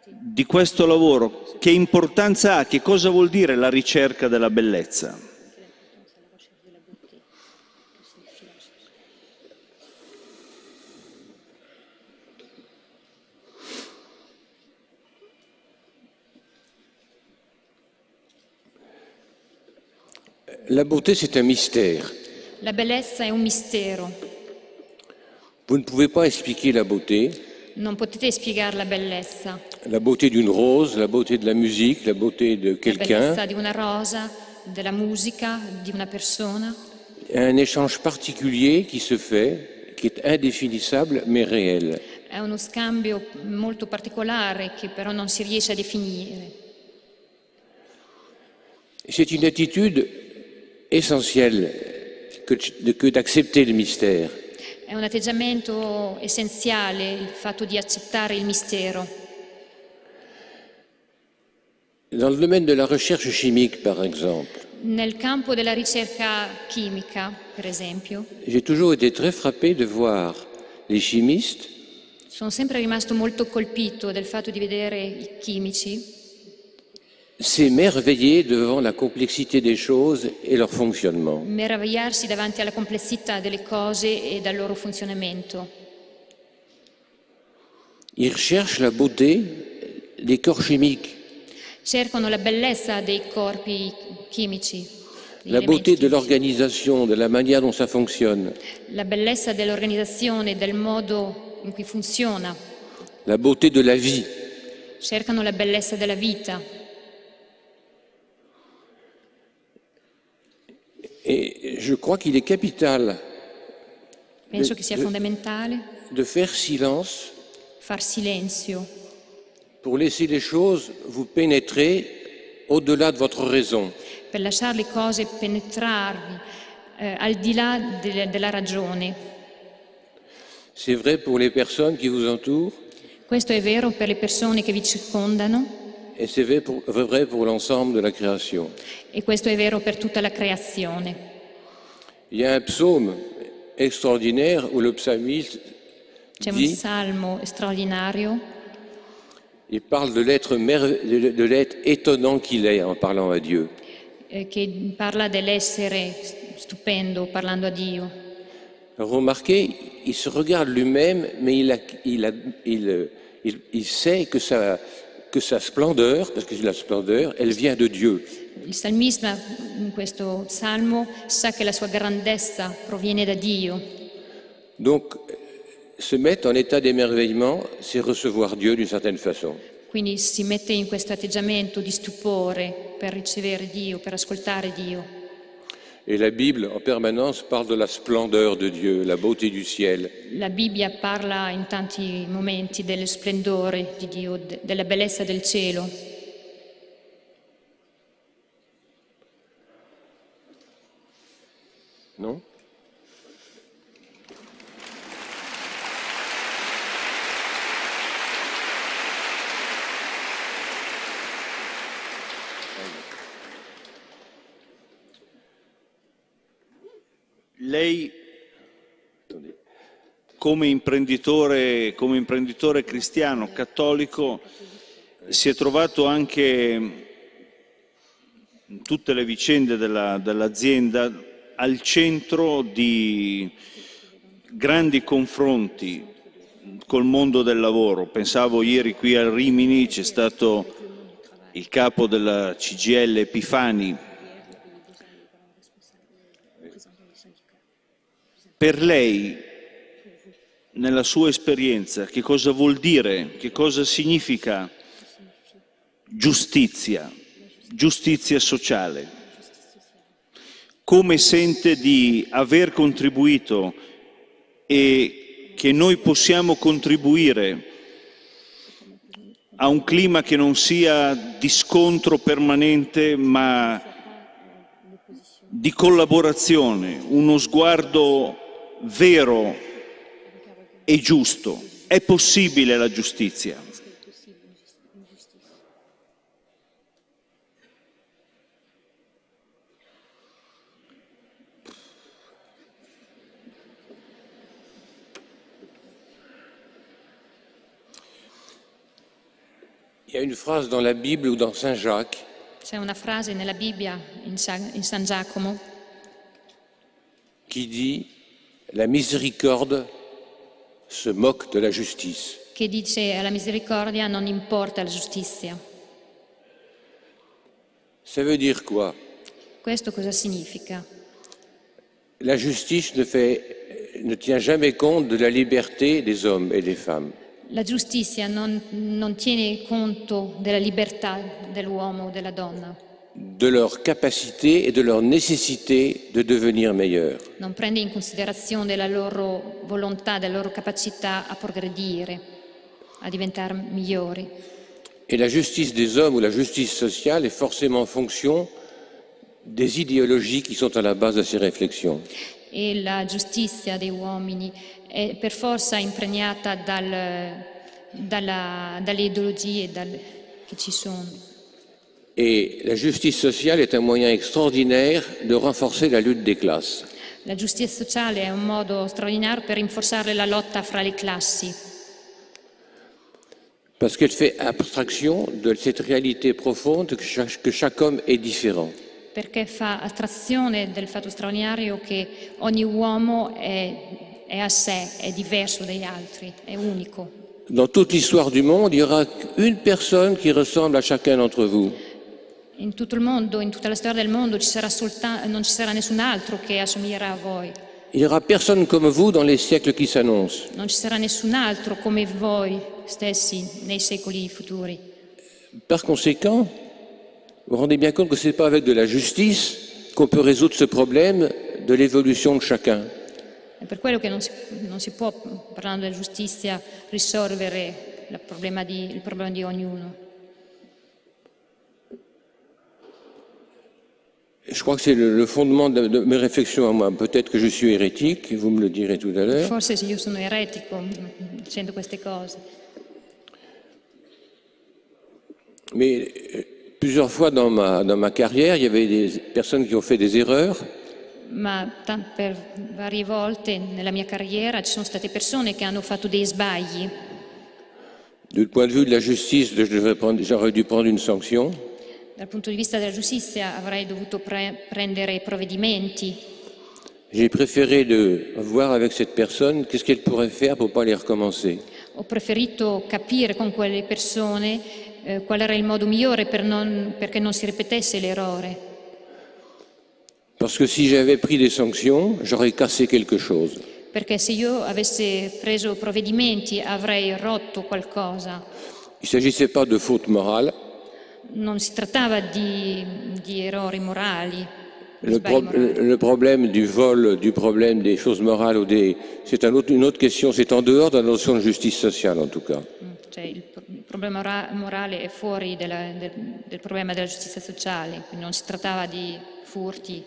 di questo lavoro, che importanza ha, che cosa vuol dire la ricerca della bellezza? La beauté, c'est un mystère. La bellezza è un mistero. Vous ne pouvez pas expliquer la beauté. Non potete spiegare la bellezza. La beauté d'une rose, la beauté de la musique, la beauté de La quelqu'un. bellezza di una rosa, della musica, di una persona. Il y a un échange particulier qui se fait, qui est indéfinissable mais réel. È uno scambio molto particolare che però non si riesce a definire. C'est une attitude essentielle que d'accepter le mystère. È un atteggiamento essenziale il fatto di accettare il mistero. Dans le domaine de la recherche chimique, par exemple, Nel campo della ricerca chimica, per esempio, j'ai toujours été très frappé de voir les chimistes sono sempre rimasto molto colpito del fatto di vedere i chimici s'émerveiller devant la complexité des choses et leur fonctionnement. meravigliarsi davanti alla complessità delle cose e dal loro funzionamento. Ils recherchent la beauté des corps chimiques, Cercano la bellezza dei corpi chimici, degli la elementi beauté de chimici. l'organisation, de la manière dont ça fonctionne, La bellezza dell'organizzazione, del modo in cui funziona. la beauté de la vie. Cercano la bellezza della vita. Et je crois qu'il est capital Penso che sia fondamentale de faire silence far silenzio pour laisser les choses vous pénétrer au-delà de votre raison. per lasciare le cose penetrarvi al di là della ragione. C'est vrai pour les personnes qui vous entourent Questo è vero per le persone che vi circondano et c'est vrai pour l'ensemble de la création. e questo è vero per tutta la creazione. Il y a un psaume extraordinaire où le psalmiste C'è un dit, salmo straordinario il parle de l'être étonnant qu'il est en parlant à Dieu. che parla dell'essere stupendo parlando a Dio. Remarquez, il se regarde lui-même, mais il sait que sa splendeur, parce que la splendeur, elle vient de Dieu. Il salmista in questo salmo sa che la sua grandezza proviene da Dio. Donc, se mettre en état d'émerveillement, c'est recevoir Dieu d'une certaine façon. Quindi si mette in questo atteggiamento di stupore per ricevere Dio, per ascoltare Dio. Et la Bible, en permanence, parle de la splendeur de Dieu, la beauté du ciel. La Bibbia parla in tanti momenti dello splendore di Dio, della bellezza del cielo. Non? Lei, come imprenditore cristiano, cattolico, si è trovato anche in tutte le vicende dell'azienda al centro di grandi confronti col mondo del lavoro. Pensavo ieri qui a Rimini c'è stato il capo della CGIL Epifani. Per lei, nella sua esperienza, che cosa vuol dire, che cosa significa giustizia, giustizia sociale? Come sente di aver contribuito e che noi possiamo contribuire a un clima che non sia di scontro permanente, ma di collaborazione, uno sguardo vero e giusto? È possibile la giustizia? Il y a une phrase dans la Bible ou dans Saint Jacques C'è una frase nella Bibbia, in San Giacomo, qui dit « La miséricorde se moque de la justice ». che dice alla misericordia non importa la giustizia. Ça veut dire quoi? Questo cosa significa? La justice ne tient jamais compte de la liberté des hommes et des femmes. La giustizia non tiene conto della libertà dell'uomo o della donna, de leur capacité et de leur nécessité de devenir meilleurs. non prende in considerazione della loro volontà, della loro capacità a progredire, a diventare migliori. Et la justice des hommes ou la justice sociale est forcément en fonction des idéologies qui sont à la base de ces réflexions. e la giustizia dei uomini è per forza impregnata dalle ideologie che ci sono. Et la justice sociale est un moyen extraordinaire de renforcer la lutte des classes. La giustizia sociale è un modo straordinario per rinforzare la lotta fra le classi. Parce qu'elle fait abstraction de cette réalité profonde que chaque homme est différent. Perché fa astrazione del fatto straordinario che ogni uomo è a sé, è diverso dagli altri, è unico. Dans toute l'histoire du monde, il y aura une personne qui ressemble à chacun d'entre vous. In tutto il mondo, in tutta la storia del mondo, non ci sarà nessun altro che assomiglierà a voi. Il n'y aura personne comme vous dans les siècles qui s'annoncent. Non ci sarà nessun altro come voi stessi nei secoli futuri. Par conséquent, vous vous rendez bien compte que ce n'est pas avec de la justice qu'on peut résoudre ce problème de l'évolution de chacun. È per quello che non si può, parlando della giustizia, risolvere il problema di ognuno. Je crois que c'est le fondement de mes réflexions à moi. Peut-être que je suis hérétique, vous me le direz tout à l'heure. Forse io sono eretico dicendo queste cose. Mais plusieurs fois dans ma carrière, il y avait des personnes qui ont fait des erreurs. Ma per varie volte nella mia carriera ci sono state persone che hanno fatto dei sbagli. Du point de vue de la justice, j'aurais dû prendre une sanction. Dal punto di vista della giustizia avrei dovuto prendere provvedimenti. J'ai préféré de voir avec cette personne qu'est-ce qu'elle pourrait faire pour ne pas les recommencer. Ho preferito capire con quelle persone qual era il modo migliore perché non si ripetesse l'errore. Parce que si j'avais pris des sanctions, j'aurais cassé quelque chose. Perché se io avessi preso provvedimenti avrei rotto qualcosa. Il ne s'agissait pas de faute morale. Non si trattava di errori morali. Le problème du vol, du problème des choses morales, c'est une autre question, c'est en dehors de la notion de justice sociale en tout cas. Cioè, il problema morale è fuori del problema della giustizia sociale, quindi non si trattava di furti.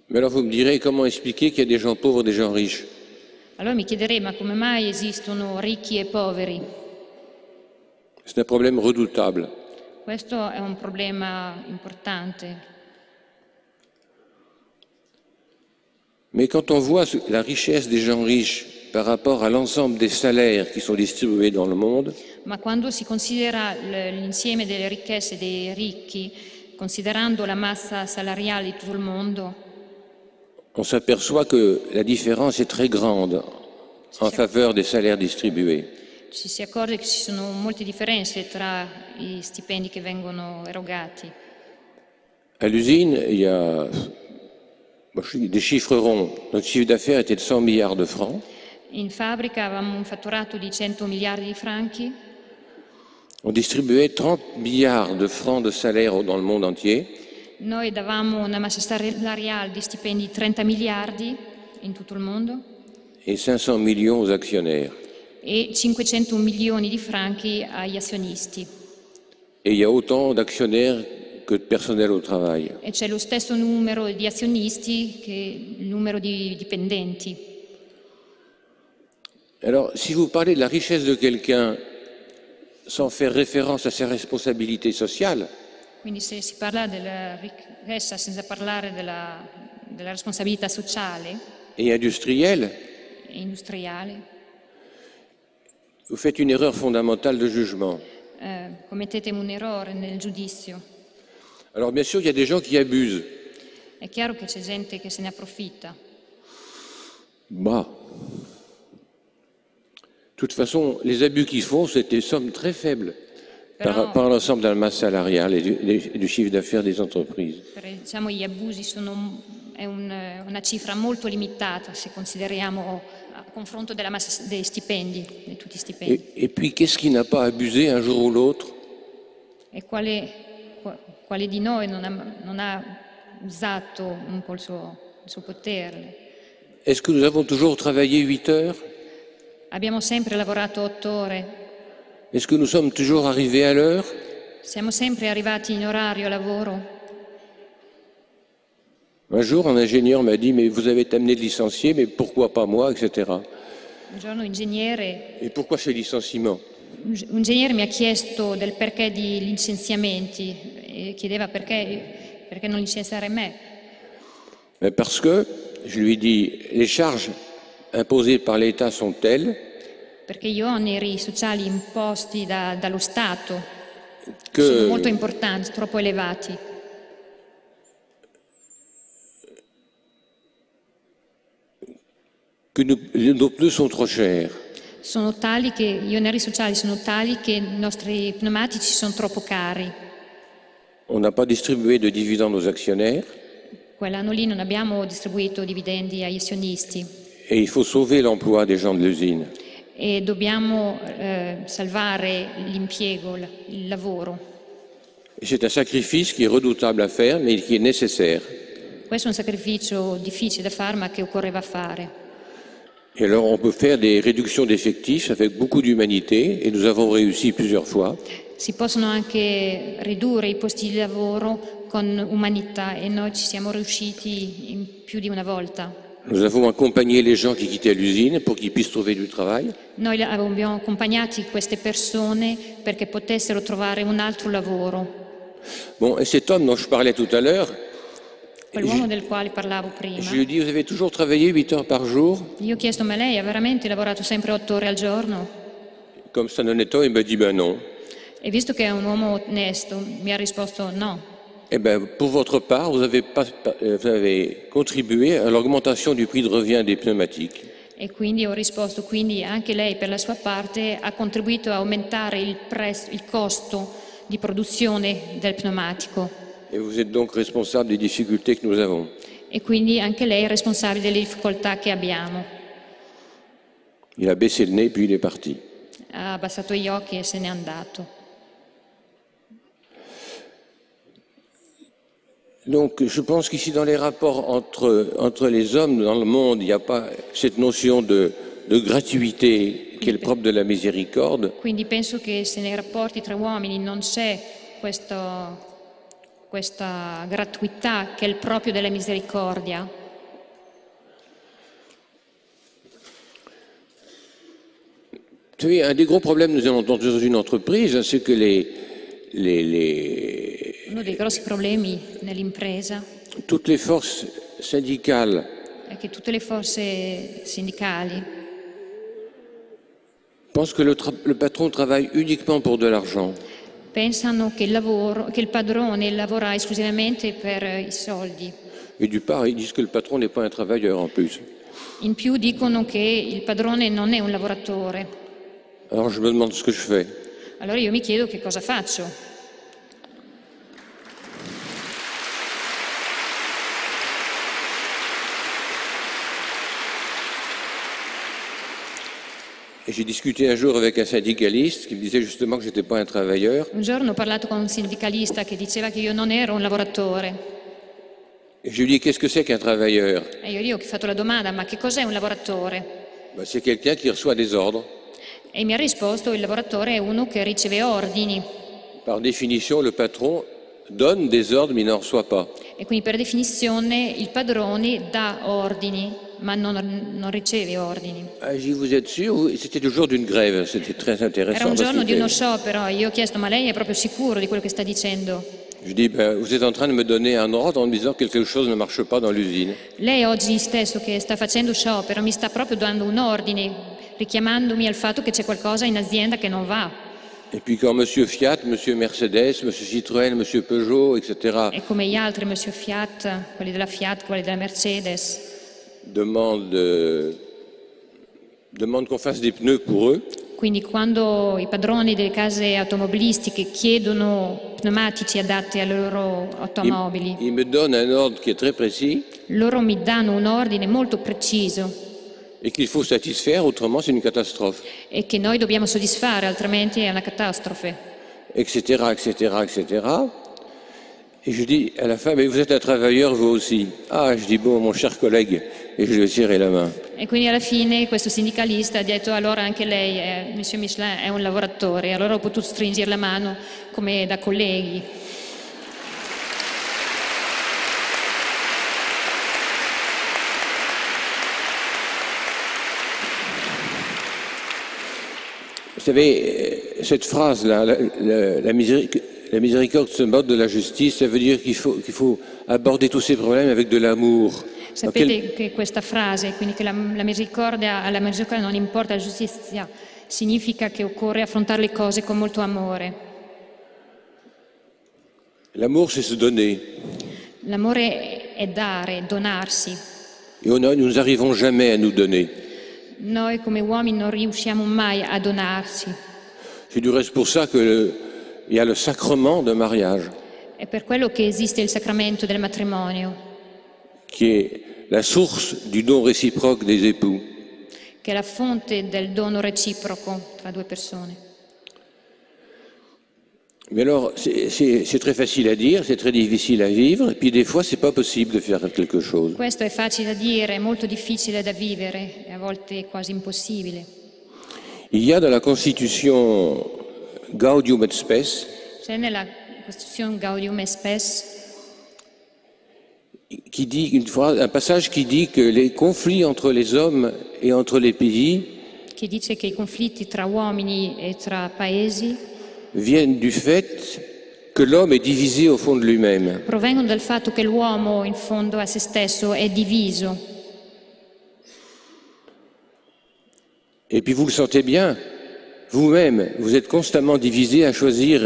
Mais alors vous me direz comment expliquer qu'il y a des gens pauvres et des gens riches. Allora mi chiederei, ma come mai esistono ricchi e poveri? C'est un problème redoutable. Questo è un problema importante. Mais quand on voit la richesse des gens riches par rapport à l'ensemble des salaires qui sont distribués dans le monde, Ma quando si considera l'insieme delle ricchezze dei ricchi, considerando la massa salariale di tutto il mondo, on s'aperçoit que la différence est très grande en faveur des salaires distribués. ci si accorge che ci sono molte differenze tra i stipendi che vengono erogati. À l'usine, il y a des chiffres ronds. Notre chiffre d'affaires était de 100 milliards de francs. In fabbrica avevamo un fatturato di 100 miliardi di franchi. On distribuait 30 milliards de francs de salaire dans le monde entier. Noi davamo una massa salariale di stipendi di 30 miliardi in tutto il mondo Et 500 millions aux actionnaires. e 500 milioni di franchi agli azionisti. Et il y a autant d'actionnaires que de personnel au travail. E c'è lo stesso numero di azionisti che il numero di dipendenti. Alors, si vous parlez de la richesse de quelqu'un sans faire référence à ses responsabilités sociales, Quindi se si parla della ricchezza senza parlare della responsabilità sociale et industrielle, e industriale, vous faites une erreur fondamentale de jugement. commettete un errore nel giudizio. Alors, bien sûr, il y a des gens qui abusent. È chiaro che c'è gente che se ne approfitta. Bah. De toute façon, les abus qu'ils font, c'est des sommes très faibles par l'ensemble de la masse salariale et du chiffre d'affaires des entreprises. Diciamo, gli abusi è una cifra molto limitata se consideriamo a confronto della massa dei stipendi, di tutti i stipendi. Et puis, qu'est-ce qui n'a pas abusé un jour ou l'autre? E quale di noi non ha usato un po' il suo potere? Est-ce que nous avons toujours travaillé 8 heures? Abbiamo sempre lavorato 8 ore? Est-ce que nous sommes toujours arrivés à l'heure? Siamo sempre arrivati in orario a lavoro? Un jour, un ingénieur m'a dit, mais vous avez été amené de licencier, mais pourquoi pas moi, etc. Un giorno un ingegnere Et pourquoi ces licenciements? Un ingegnere mi ha chiesto del perché di licenziamenti e chiedeva perché non licenziare me. Parce que, je lui ai dit, les charges imposées par l'État sont telles Perché gli oneri sociali imposti dallo Stato que sono molto importanti, troppo elevati. nos pneus sont trop chers. Sono tali che gli oneri sociali sono tali che i nostri pneumatici sono troppo cari. On n'a pas distribué de dividendes aux actionnaires Quell'anno lì non abbiamo distribuito dividendi agli azionisti et il faut sauver l'emploi des gens de l'usine. e dobbiamo salvare l'impiego, il lavoro. Et c'est un sacrifice qui est redoutable à faire, mais qui est nécessaire. Questo è un sacrificio difficile da fare, ma che occorreva fare. Et alors on peut faire des réductions d'effectifs avec beaucoup d'humanité, et nous avons réussi plusieurs fois. Si possono anche ridurre i posti di lavoro con umanità e noi ci siamo riusciti in più di una volta. Nous avons accompagné les gens qui quittaient l'usine pour qu'ils puissent trouver du travail. Noi abbiamo accompagnato queste persone perché potessero trovare un altro lavoro. Bon, et cet homme dont je parlais tout à l'heure, Quell'uomo del quale parlavo prima. je lui ai dit, vous avez toujours travaillé 8 heures par jour? Io ho chiesto, ma lei ha veramente lavorato sempre 8 ore al giorno? Comme c'est un honnête homme, il m'a dit, ben non. E visto che è un uomo onesto, mi ha risposto no. Eh bien, pour votre part, vous avez contribué à l'augmentation du prix de revient des pneumatiques. E quindi ho risposto, quindi anche lei per la sua parte ha contribuito a aumentare il costo di produzione del pneumatico. Et vous êtes donc responsable des difficultés que nous avons. E quindi anche lei è responsabile delle difficoltà che abbiamo. Il a baissé le nez, puis il est parti. Ha abbassato gli occhi e se n'è andato. Donc je pense qu'ici dans les rapports entre les hommes dans le monde, il n'y a pas cette notion de gratuité qui est le propre de la miséricorde. Quindi penso che se nei rapporti tra uomini non c'è questa gratuità che è il proprio della misericordia. Vous savez, un des gros problèmes que nous avons dans une entreprise, c'est que Uno dei grossi problemi nell'impresa toutes les forces syndicales è che tutte le forze sindicali pensent que le patron travaille uniquement pour de l'argent. pensano che il padrone lavora esclusivamente per i soldi. Et du part, ils disent que le patron n'est pas un travailleur en plus. In più dicono che il padrone non è un lavoratore. Alors je me demande ce que je fais. Allora io mi chiedo che cosa faccio. Et j'ai discuté un jour avec un syndicaliste qui me disait justement que je n'étais pas un travailleur. Un giorno ho parlato con un sindicalista che diceva che io non ero un lavoratore. Et je lui ai dit, qu'est-ce que c'est qu'un travailleur? E io gli ho fatto la domanda, ma che cos'è un lavoratore? Ben, c'est quelqu'un qui reçoit des ordres. E mi ha risposto, il lavoratore è uno che riceve ordini. Par définition, le patron donne des ordres, mais il n'en reçoit pas. E quindi per definizione il padrone dà ordini, ma non riceve ordini. Ah, j'ai dit, vous êtes sûr? C'était le jour d'une grève, c'était très intéressant. Era un giorno di uno parce que sciopero e io ho chiesto, ma lei è proprio sicuro di quello che sta dicendo? je dis, ben, vous êtes en train de me donner un ordre en me disant que quelque chose ne marche pas dans l'usine. Lei oggi stesso che sta facendo sciopero mi sta proprio dando un ordine, richiamandomi al fatto che c'è qualcosa in azienda che non va. Et puis quand Monsieur Fiat, Monsieur Mercedes, Monsieur Citroën, Monsieur Peugeot, etc. E come gli altri, Monsieur Fiat, quelli della Fiat, quelli della Mercedes, demandent qu'on fasse des pneus pour eux, quindi quando i padroni delle case automobilistiche chiedono pneumatici adatti alle loro automobili, ils me donnent un ordre qui est très précis loro mi danno un ordine molto preciso et qu'il faut satisfaire, autrement c'est une catastrophe, e che noi dobbiamo soddisfare, altrimenti è una catastrofe. etc., etc., etc. Et je dis à la fin, mais vous êtes un travailleur vous aussi. Ah, je dis, bon, mon cher collègue, et je lui ai serré la main. E quindi alla fine questo sindicalista ha detto, allora anche lei, Monsieur Michelin, è un lavoratore. Allora ho potuto stringere la mano come da colleghi. Vous savez, cette phrase-là, la miséricorde se moque de la justice, ça veut dire qu'il faut aborder tous ces problèmes avec de l'amour. Sapete che questa frase, quindi che la misericordia, alla misericordia non importa la giustizia, significa che occorre affrontare le cose con molto amore. L'amour, c'est se donner. L'amore è dare, donarsi. Et nous n'arrivons jamais à nous donner. Noi come uomini non riusciamo mai a donarsi. C'est du reste pour ça qu'il y a le sacrement de mariage. È per quello che esiste il sacramento del matrimonio, qui est la source du don réciproque des époux. che è la fonte del dono reciproco tra due persone. Mais alors, c'est très facile à dire, c'est très difficile à vivre, et puis des fois, c'est pas possible de faire quelque chose. Questo è facile da dire, è molto difficile da vivere e a volte quasi impossibile. Il y a dans la Constitution Gaudium et Spes C'è nella Costituzione Gaudium et Spes qui dit un passage qui dit que les conflits entre les hommes et entre les pays che dice che i conflitti tra uomini e tra paesi viennent du fait que l'homme est divisé au fond de lui-même. provengono dal fatto che l'uomo in fondo a se stesso è diviso. Et puis vous le sentez bien, vous-même, vous êtes constamment divisé à choisir,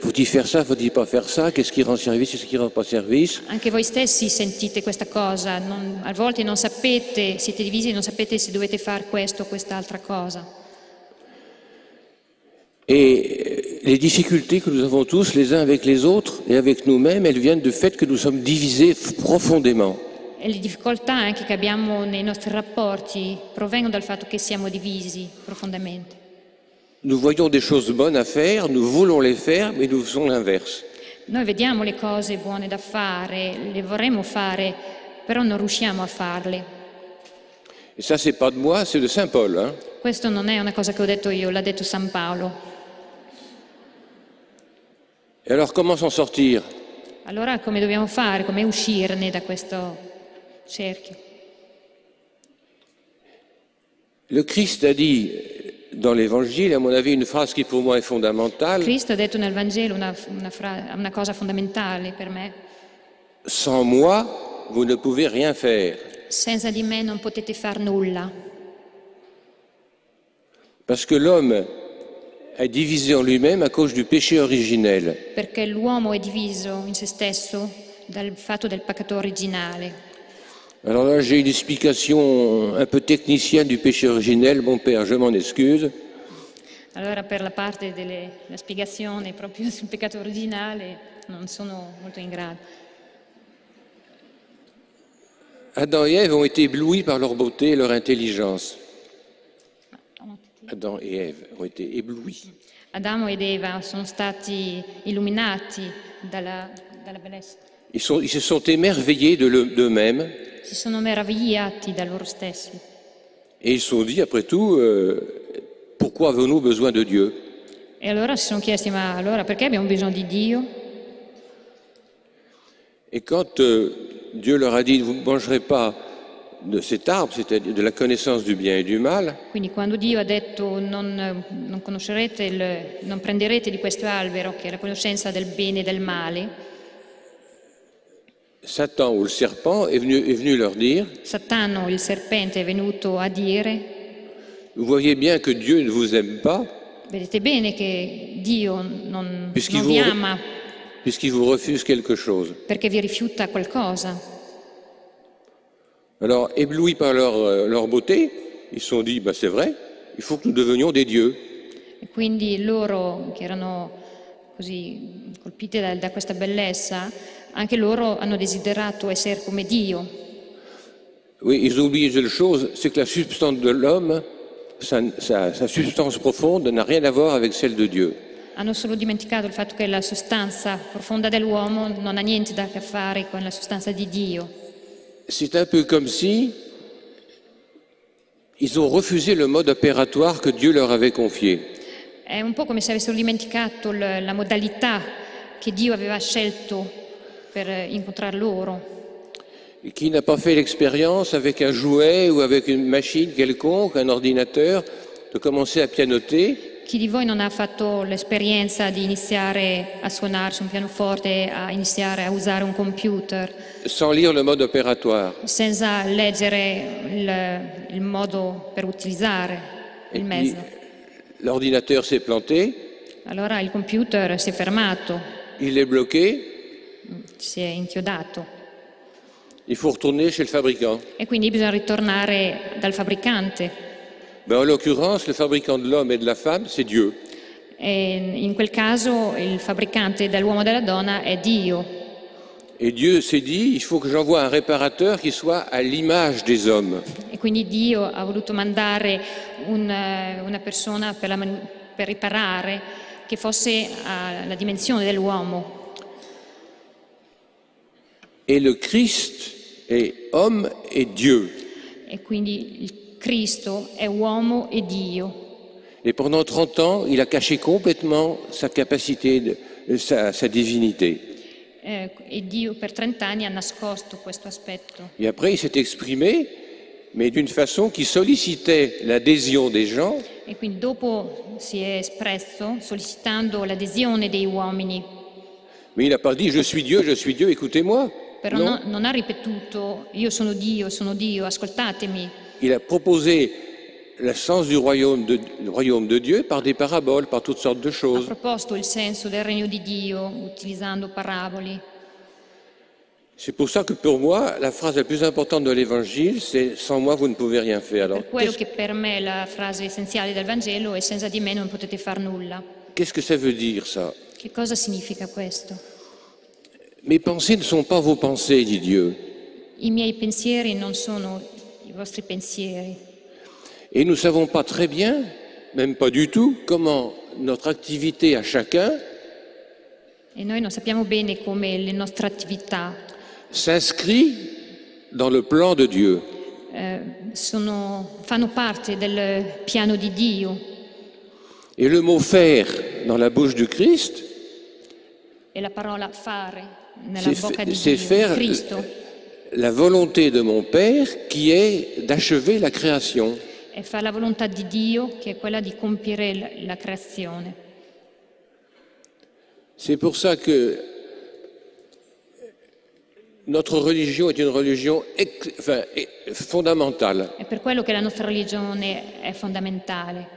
faut-il faire ça, faut-il pas faire ça, qu'est-ce qui rend service, qu'est-ce qui rend pas service. Anche voi stessi sentite questa cosa, a volte non sapete, siete divisi e non sapete se dovete fare questo o quest'altra cosa. Et les difficultés que nous avons tous les uns avec les autres et avec nous-mêmes, elles viennent du fait que nous sommes divisés profondément. E le difficoltà anche che abbiamo nei nostri rapporti provengono dal fatto che siamo divisi profondamente. Nous voyons des choses bonnes à faire, nous voulons les faire, mais nous faisons l'inverse. Noi vediamo le cose buone da fare, le vorremmo fare, però non riusciamo a farle. Et ça, c'est pas de moi, c'est de Saint Paul. Hein. Questo non è una cosa che ho detto io, l'ha detto San Paolo. Et alors, comment s'en sortir? Allora come dobbiamo fare? Come uscirne da questo cerchio? Le Christ a dit dans l'Évangile, à mon avis, une phrase qui pour moi est fondamentale. Cristo ha detto nel Vangelo una cosa fondamentale per me. Sans moi, vous ne pouvez rien faire. Senza di me non potete far nulla. Parce que l'homme est divisé en lui-même à cause du péché originel. Perché l'uomo è diviso in se stesso dal fatto del peccato originale. Alors là, j'ai une explication un peu technicienne du péché originel. Mon père, je m'en excuse. Allora per la parte della spiegazione proprio sul peccato originale non sono molto in grado. Adam et Ève ont été éblouis par leur beauté et leur intelligence. Adam et Ève ont été éblouis. Adamo ed Eva sono stati illuminati dalla bellezza. Ils se sont émerveillés d'eux-mêmes. Si sono meravigliati da loro stessi. Et ils se sont dit, après tout, pourquoi avons-nous besoin de Dieu? E allora si sono chiesti, ma allora perché abbiamo bisogno di Dio? Et quand Dieu leur a dit, vous ne mangerez pas de cet arbre, c'est-à-dire de la connaissance du bien et du mal. Quindi quando Dio ha detto non prenderete di questo albero che è la conoscenza del bene e del male, Satan ou le serpent est venu leur dire, Satano, il serpente, è venuto a dire, vous voyez bien que Dieu ne vous aime pas, vedete bene che Dio non vi ama puisqu'il vous refuse quelque chose. perché vi rifiuta qualcosa. Alors, éblouis par leur beauté, ils se sont dit, bah, c'est vrai, il faut que nous devenions des dieux. E quindi loro, che erano così colpiti da questa bellezza, anche loro hanno desiderato essere come Dio. Oui, ils ont oublié une seule chose, c'est que la substance de l'homme, sa substance profonde n'a rien à voir avec celle de Dieu. Hanno solo dimenticato il fatto che la sostanza profonda dell'uomo non ha niente da che fare con la sostanza di Dio. C'est un peu comme si ils ont refusé le mode opératoire que Dieu leur avait confié. È un po' come se avessero dimenticato la modalità che Dio aveva scelto per incontrare loro. Qui n'a pas fait l'expérience avec un jouet ou avec une machine quelconque, un ordinateur, de commencer à pianoter Chi di voi non ha fatto l'esperienza di iniziare a suonare su un pianoforte, a iniziare a usare un computer, sans lire le mode opératoire? senza leggere il modo per utilizzare il mezzo? L'ordinateur s'est planté, Allora il computer si è fermato, il est bloqué, si è inchiodato il faut retourner chez le fabricant. e quindi bisogna ritornare dal fabbricante. Ben, en l'occurrence, le fabricant de l'homme et de la femme, c'est Dieu. E in quel caso il fabbricante dell'uomo e della donna è Dio. Et Dieu s'est dit, il faut que j'envoie un réparateur qui soit à l'image des hommes. E quindi Dio ha voluto mandare una persona per riparare che fosse alla dimensione dell'uomo. Et le Christ est homme et Dieu. E quindi il Cristo è uomo e Dio. Et pendant 30 ans, il a caché complètement sa capacité, sa divinité. E Dio per 30 anni ha nascosto questo aspetto. Et après, il s'est exprimé, mais d'une façon qui sollicitait l'adhésion des gens, E quindi dopo si è espresso sollecitando l'adesione dei uomini. mais il n'a pas dit je suis Dieu, écoutez-moi. Però Non. non ha ripetuto io sono Dio, ascoltatemi. Il a proposé le sens du royaume de Dieu par des paraboles, par toutes sortes de Ha choses. proposto il senso del regno di Dio utilizzando paraboli. C'est pour ça que pour moi, la phrase la plus importante de l'Évangile, c'est « sans moi, vous ne pouvez rien faire ». Alors, Per quello che per me è la frase essenziale del Vangelo è senza di me non potete far nulla. qu'est-ce que ça veut dire, ça? Che cosa significa questo? Mes pensées ne sont pas vos pensées, dit Dieu. I miei pensieri non sono i vostri pensieri. Et nous ne savons pas très bien, même pas du tout, comment notre activité à chacun E noi non sappiamo bene come le nostre attività s'inscrit dans le plan de Dieu. fanno parte del piano di Dio. Et le mot « faire » dans la bouche du Christ, E la parola fare nella bocca di c'est Dio, faire di Cristo, la volonté de mon Père qui est d'achever la création. è fare la volontà di Dio, che è quella di compiere la creazione. C'est pour ça que notre religion est une religion fondamentale. È per quello che la nostra religione è fondamentale,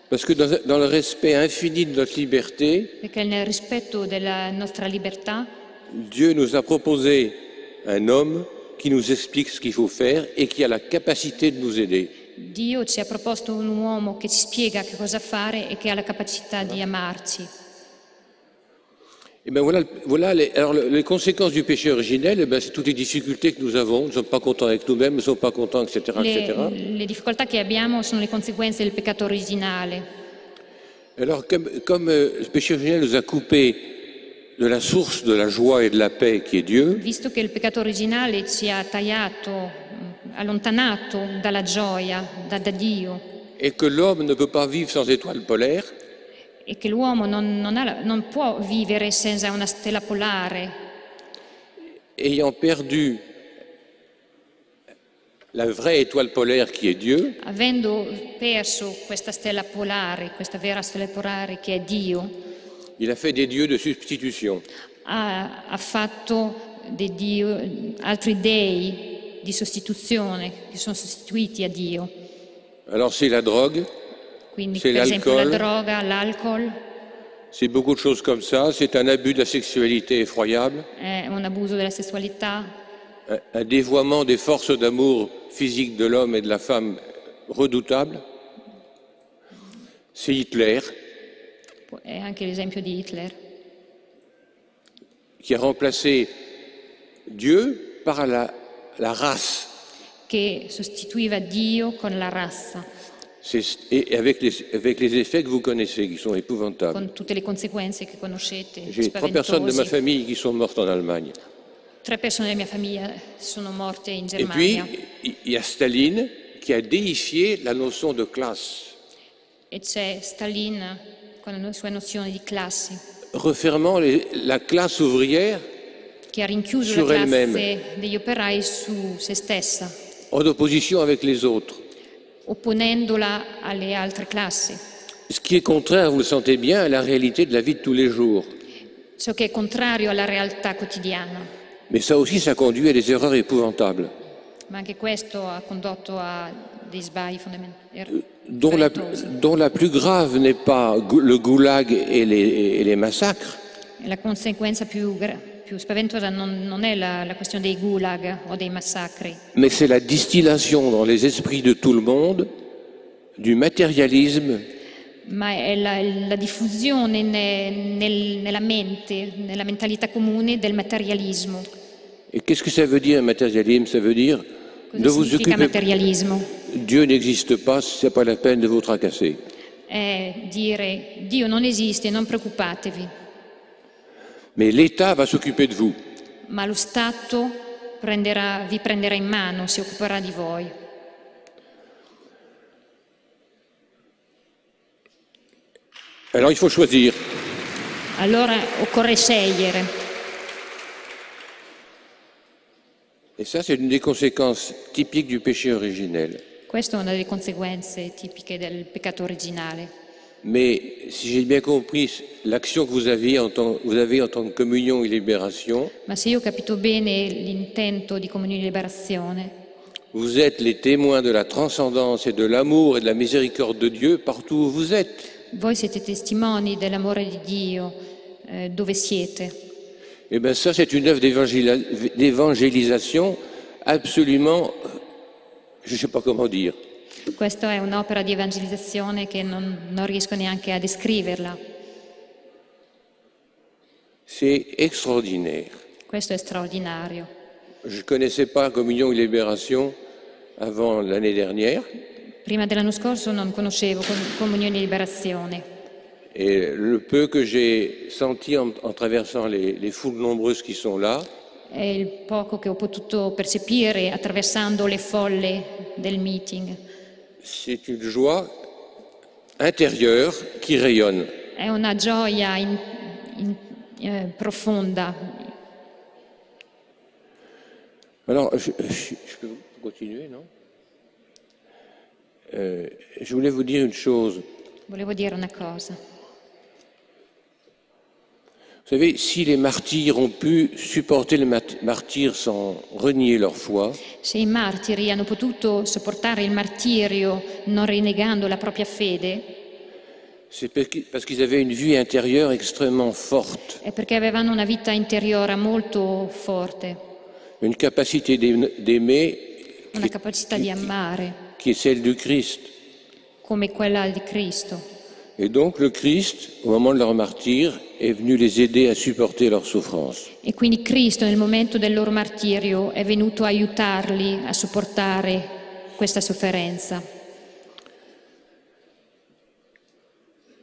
Parce que dans le respect infini de notre liberté, perché nel rispetto della nostra libertà Dieu nous a proposé un homme qui nous explique ce qu'il faut faire et qui a la capacité de nous aider. Dio ci ha proposto un uomo che ci spiega che cosa fare e che ha la capacità di amarci. Et bien voilà les conséquences du péché originel, eh ben, c'est toutes les difficultés que nous avons. Nous ne sommes pas contents avec nous-mêmes, nous ne sommes pas contents, etc. etc. Le difficoltà che abbiamo sono le conseguenze del peccato originale. Alors, comme le péché originel nous a coupé de la source de la joie et de la paix qui est Dieu, Visto che il peccato originale ci ha tagliato, allontanato dalla gioia, da Dio, et que l'homme ne peut pas vivre sans étoile polaire, e che l'uomo non può vivere senza una stella polare, ayant perdu la vraie étoile polaire qui est Dieu, avendo perso questa stella polare, questa vera stella polare che è Dio, il a fait des dieux de substitution. ha fatto altri dei di sostituzione, che sono sostituiti a Dio. Alors c'est la drogue, Quindi c'est per esempio la l'alcool, droga, l'alcol, c'est beaucoup de choses comme ça, c'est un abus de la sexualité effroyable, è un abuso della sessualità, un dévoiement des forces d'amour physique de l'homme et de la femme redoutable. C'est Hitler è anche l'esempio di Hitler, qui a remplacé Dieu par la race, che sostituiva Dio con la razza, et avec les effets que vous connaissez, qui sont épouvantables. con tutte le conseguenze che conoscete, J'ai 3 personnes de ma spaventosi. famille qui sont mortes en Allemagne. 3 persone della mia famiglia sono morte in Et puis, Germania. il y a Staline qui a déifié la notion de classe, E c'è Stalin con le sue nozioni di classi, refermant la classe ouvrière che ha rinchiuso Sur la elle-même. classe degli operai su se stessa, en opposition avec les autres. opponendola alle altre classi. Ce qui est contraire, vous le sentez bien, à la réalité de la vie de tous les jours. ciò che è contrario alla realtà quotidiana. Mais ça aussi, ça conduit à des erreurs épouvantables, Ma anche questo ha condotto a dei sbagli fondamentali. dont la plus grave n'est pas le goulag et les massacres, La conseguenza più spaventosa non è la questione dei gulag o dei massacri, mais c'est la distillation dans les esprits de tout le monde du matérialisme ma è la diffusione nella mente, nella mentalità comune del materialismo. Et qu'est-ce que ça veut dire, matérialisme? Ça veut dire ne Cosa vous significa occupez materialismo? Dieu n'existe pas, c'est pas la peine de vous tracasser. È dire Dio non esiste, non preoccupatevi, Mais l'État va s'occuper de vous. ma lo Stato vi prenderà in mano, si occuperà di voi. Alors il faut choisir. Allora occorre scegliere. Et ça, c'est une des conséquences typiques du péché originel. Questa è una delle conseguenze tipiche del peccato originale. Mais si j'ai bien compris l'action que vous avez en tant que communion et libération, Ma se io ho capito bene l'intento di comunione e liberazione, vous êtes les témoins de la transcendance et de l'amour et de la miséricorde de Dieu partout où vous êtes. voi siete testimoni dell'amore di Dio dove siete. Eh bien ça, c'est une œuvre d'évangélisation absolument, je ne sais pas comment dire. Questa è un'opera di evangelizzazione che non riesco neanche a descriverla. C'est extraordinaire. Questo è straordinario. Je ne connaissais pas Communion et Libération avant l'année dernière. Prima dell'anno scorso non conoscevo comunione e liberazione. Et le peu que j'ai senti en traversant les foules nombreuses qui sont là, È il poco che ho potuto percepire attraversando le folle del meeting. c'est une joie intérieure qui rayonne. È una gioia profonda. Alors, je peux continuer, non? Je voulais vous dire une chose. Volevo dire una cosa. Vous savez, si les martyrs ont pu supporter le martyre sans renier leur foi, Se i martiri hanno potuto sopportare il martirio non rinnegando la propria fede, c'est parce qu'ils avaient une vie intérieure extrêmement forte, è perché avevano una vita interiore molto forte, une capacité d'aimer una capacità di amare qui est celle du Christ. come quella di Cristo. Et donc le Christ, au moment de leur martyre, est venu les aider à supporter leur souffrance. E quindi Cristo nel momento del loro martirio è venuto a aiutarli a sopportare questa sofferenza.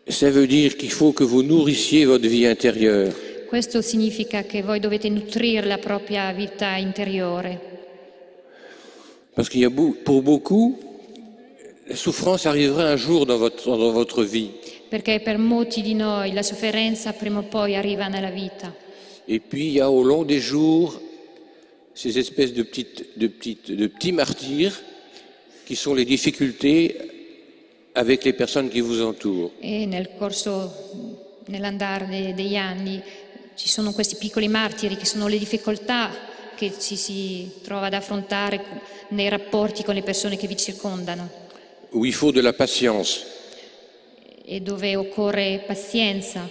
Ça veut dire qu'il faut que vous nourrissiez votre vie intérieure. Questo significa che voi dovete nutrire la propria vita interiore, Parce qu'il y a pour beaucoup, la souffrance arrivera un jour dans votre vie. perché per molti di noi la sofferenza prima o poi arriva nella vita. Et puis il y a au long des jours ces espèces de petits martyrs qui sont les difficultés avec les personnes qui vous entourent. E nell'andare degli anni ci sono questi piccoli martiri che sono le difficoltà che ci si trova ad affrontare nei rapporti con le persone che vi circondano, Où il faut de la patience. e dove occorre pazienza.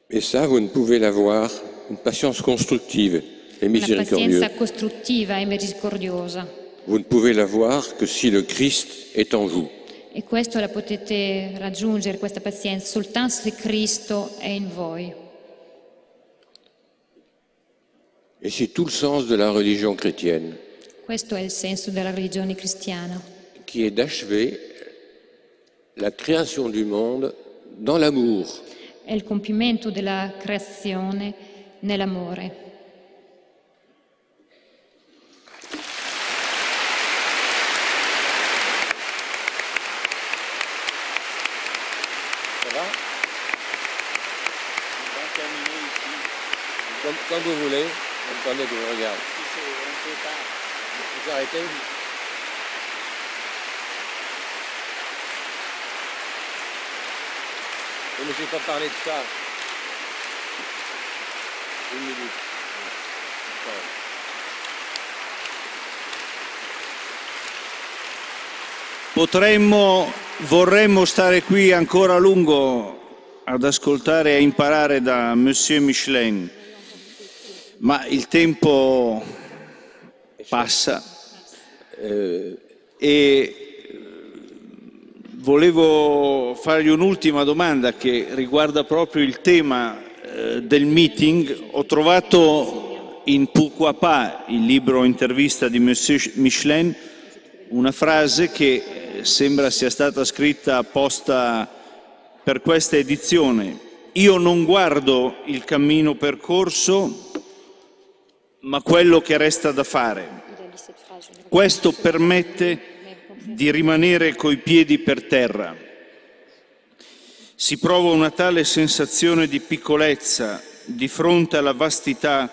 Et ça, vous ne pouvez l'avoir, une patience constructive et Una miséricordieuse. pazienza costruttiva e misericordiosa. Vous ne pouvez l'avoir que si le Christ est en vous. E questo la potete raggiungere, questa pazienza, soltanto se Cristo è in voi. Et c'est tout le sens de la religion chrétienne, Questo è il senso della religione cristiana, qui est d'achever la création du monde dans l'amour. è il compimento della creazione nell'amore. Ça va? On va terminer ici. Comme vous voulez. Attendez que je regarde. Vous arrêtez? Mais je n'ai pas parlé de ça. Une minute. Vorremmo stare qui ancora a lungo ad ascoltare e a imparare da Monsieur Michelin, ma il tempo passa e volevo fargli un'ultima domanda che riguarda proprio il tema del meeting. Ho trovato in Pourquoi pas, il libro intervista di Monsieur Michelin, una frase che sembra sia stata scritta apposta per questa edizione. Io non guardo il cammino percorso, ma quello che resta da fare. Questo permette di rimanere coi piedi per terra. Si prova una tale sensazione di piccolezza di fronte alla vastità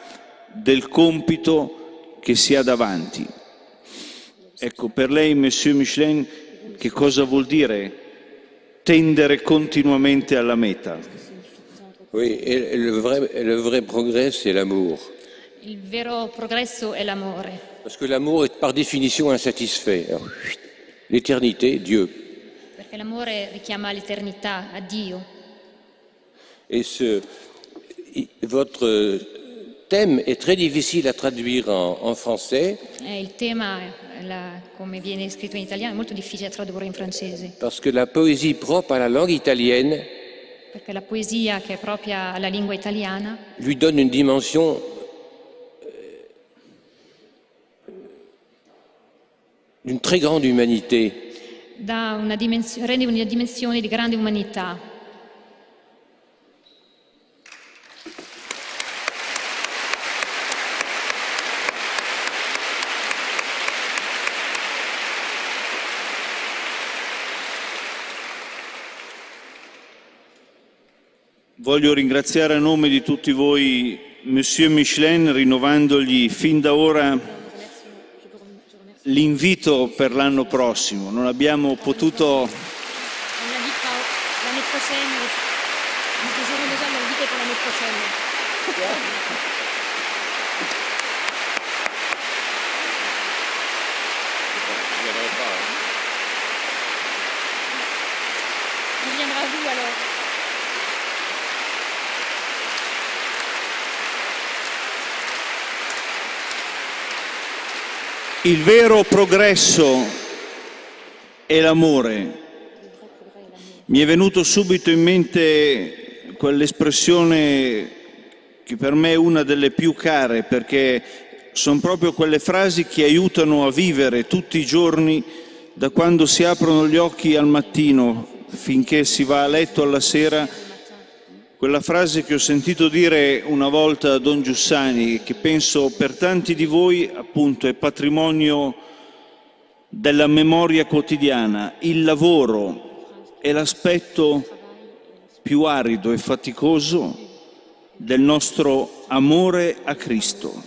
del compito che si ha davanti. Ecco, per lei, Monsieur Michelin, che cosa vuol dire tendere continuamente alla meta? Oui, et le vrai progrès, c'est l'amour. Il vero progresso è l'amore. Parce que l'amour est par définition insatisfait. L'éternité, Dieu. Perché l'amore richiama l'eternità, a Dio. Et votre thème est très difficile à traduire en français. Il tema, come viene scritto in italiano, è molto difficile da tradurre in francese. Parce que la poésie propre à la langue italienne, perché la poesia che è propria alla lingua italiana, lui donne une dimension d'une très grande humanité. Rende una dimensione di grande umanità. Voglio ringraziare a nome di tutti voi Monsieur Michelin, rinnovandogli fin da ora l'invito per l'anno prossimo. Non abbiamo potuto... Il vero progresso è l'amore. Mi è venuto subito in mente quell'espressione che per me è una delle più care, perché sono proprio quelle frasi che aiutano a vivere tutti i giorni, da quando si aprono gli occhi al mattino finché si va a letto alla sera. Quella frase che ho sentito dire una volta a Don Giussani, che penso per tanti di voi appunto è patrimonio della memoria quotidiana: il lavoro è l'aspetto più arido e faticoso del nostro amore a Cristo.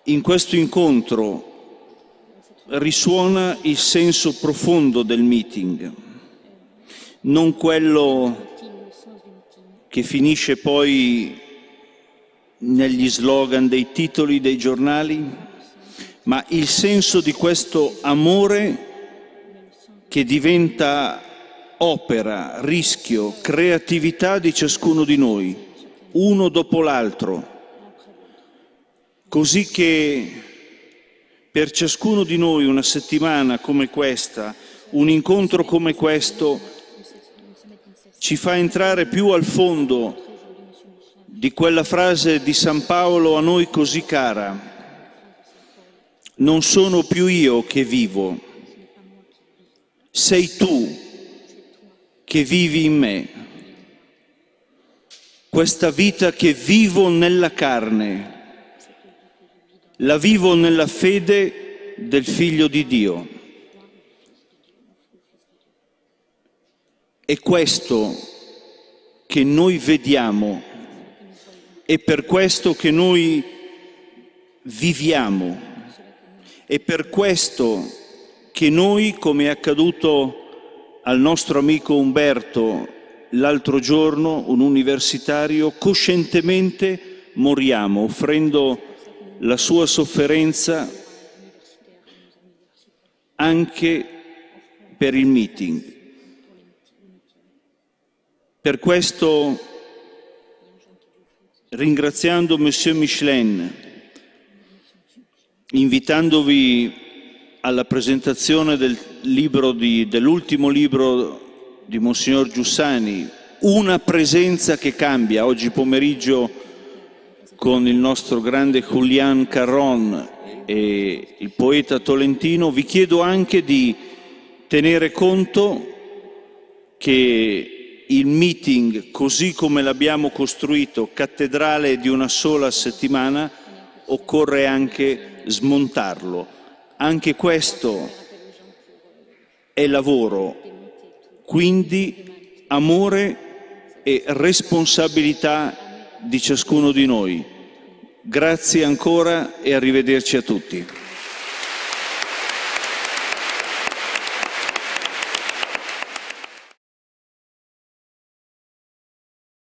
In questo incontro risuona il senso profondo del meeting, non quello che finisce poi negli slogan dei titoli dei giornali, ma il senso di questo amore che diventa opera, rischio, creatività di ciascuno di noi, uno dopo l'altro, così che per ciascuno di noi una settimana come questa, un incontro come questo, ci fa entrare più al fondo di quella frase di San Paolo a noi così cara: non sono più io che vivo, sei tu che vivi in me. Questa vita che vivo nella carne, la vivo nella fede del Figlio di Dio. È questo che noi vediamo, è per questo che noi viviamo, è per questo che noi, come è accaduto al nostro amico Umberto l'altro giorno, un universitario, coscientemente moriamo, offrendo la sua sofferenza anche per il meeting. Per questo, ringraziando Monsieur Michelin, invitandovi alla presentazione dell'ultimo libro di Monsignor Giussani, Una presenza che cambia, oggi pomeriggio con il nostro grande Julián Carrón e il poeta tolentino, vi chiedo anche di tenere conto che il meeting, così come l'abbiamo costruito, cattedrale di una sola settimana, occorre anche smontarlo. Anche questo è lavoro, quindi amore e responsabilità di ciascuno di noi. Grazie ancora e arrivederci a tutti.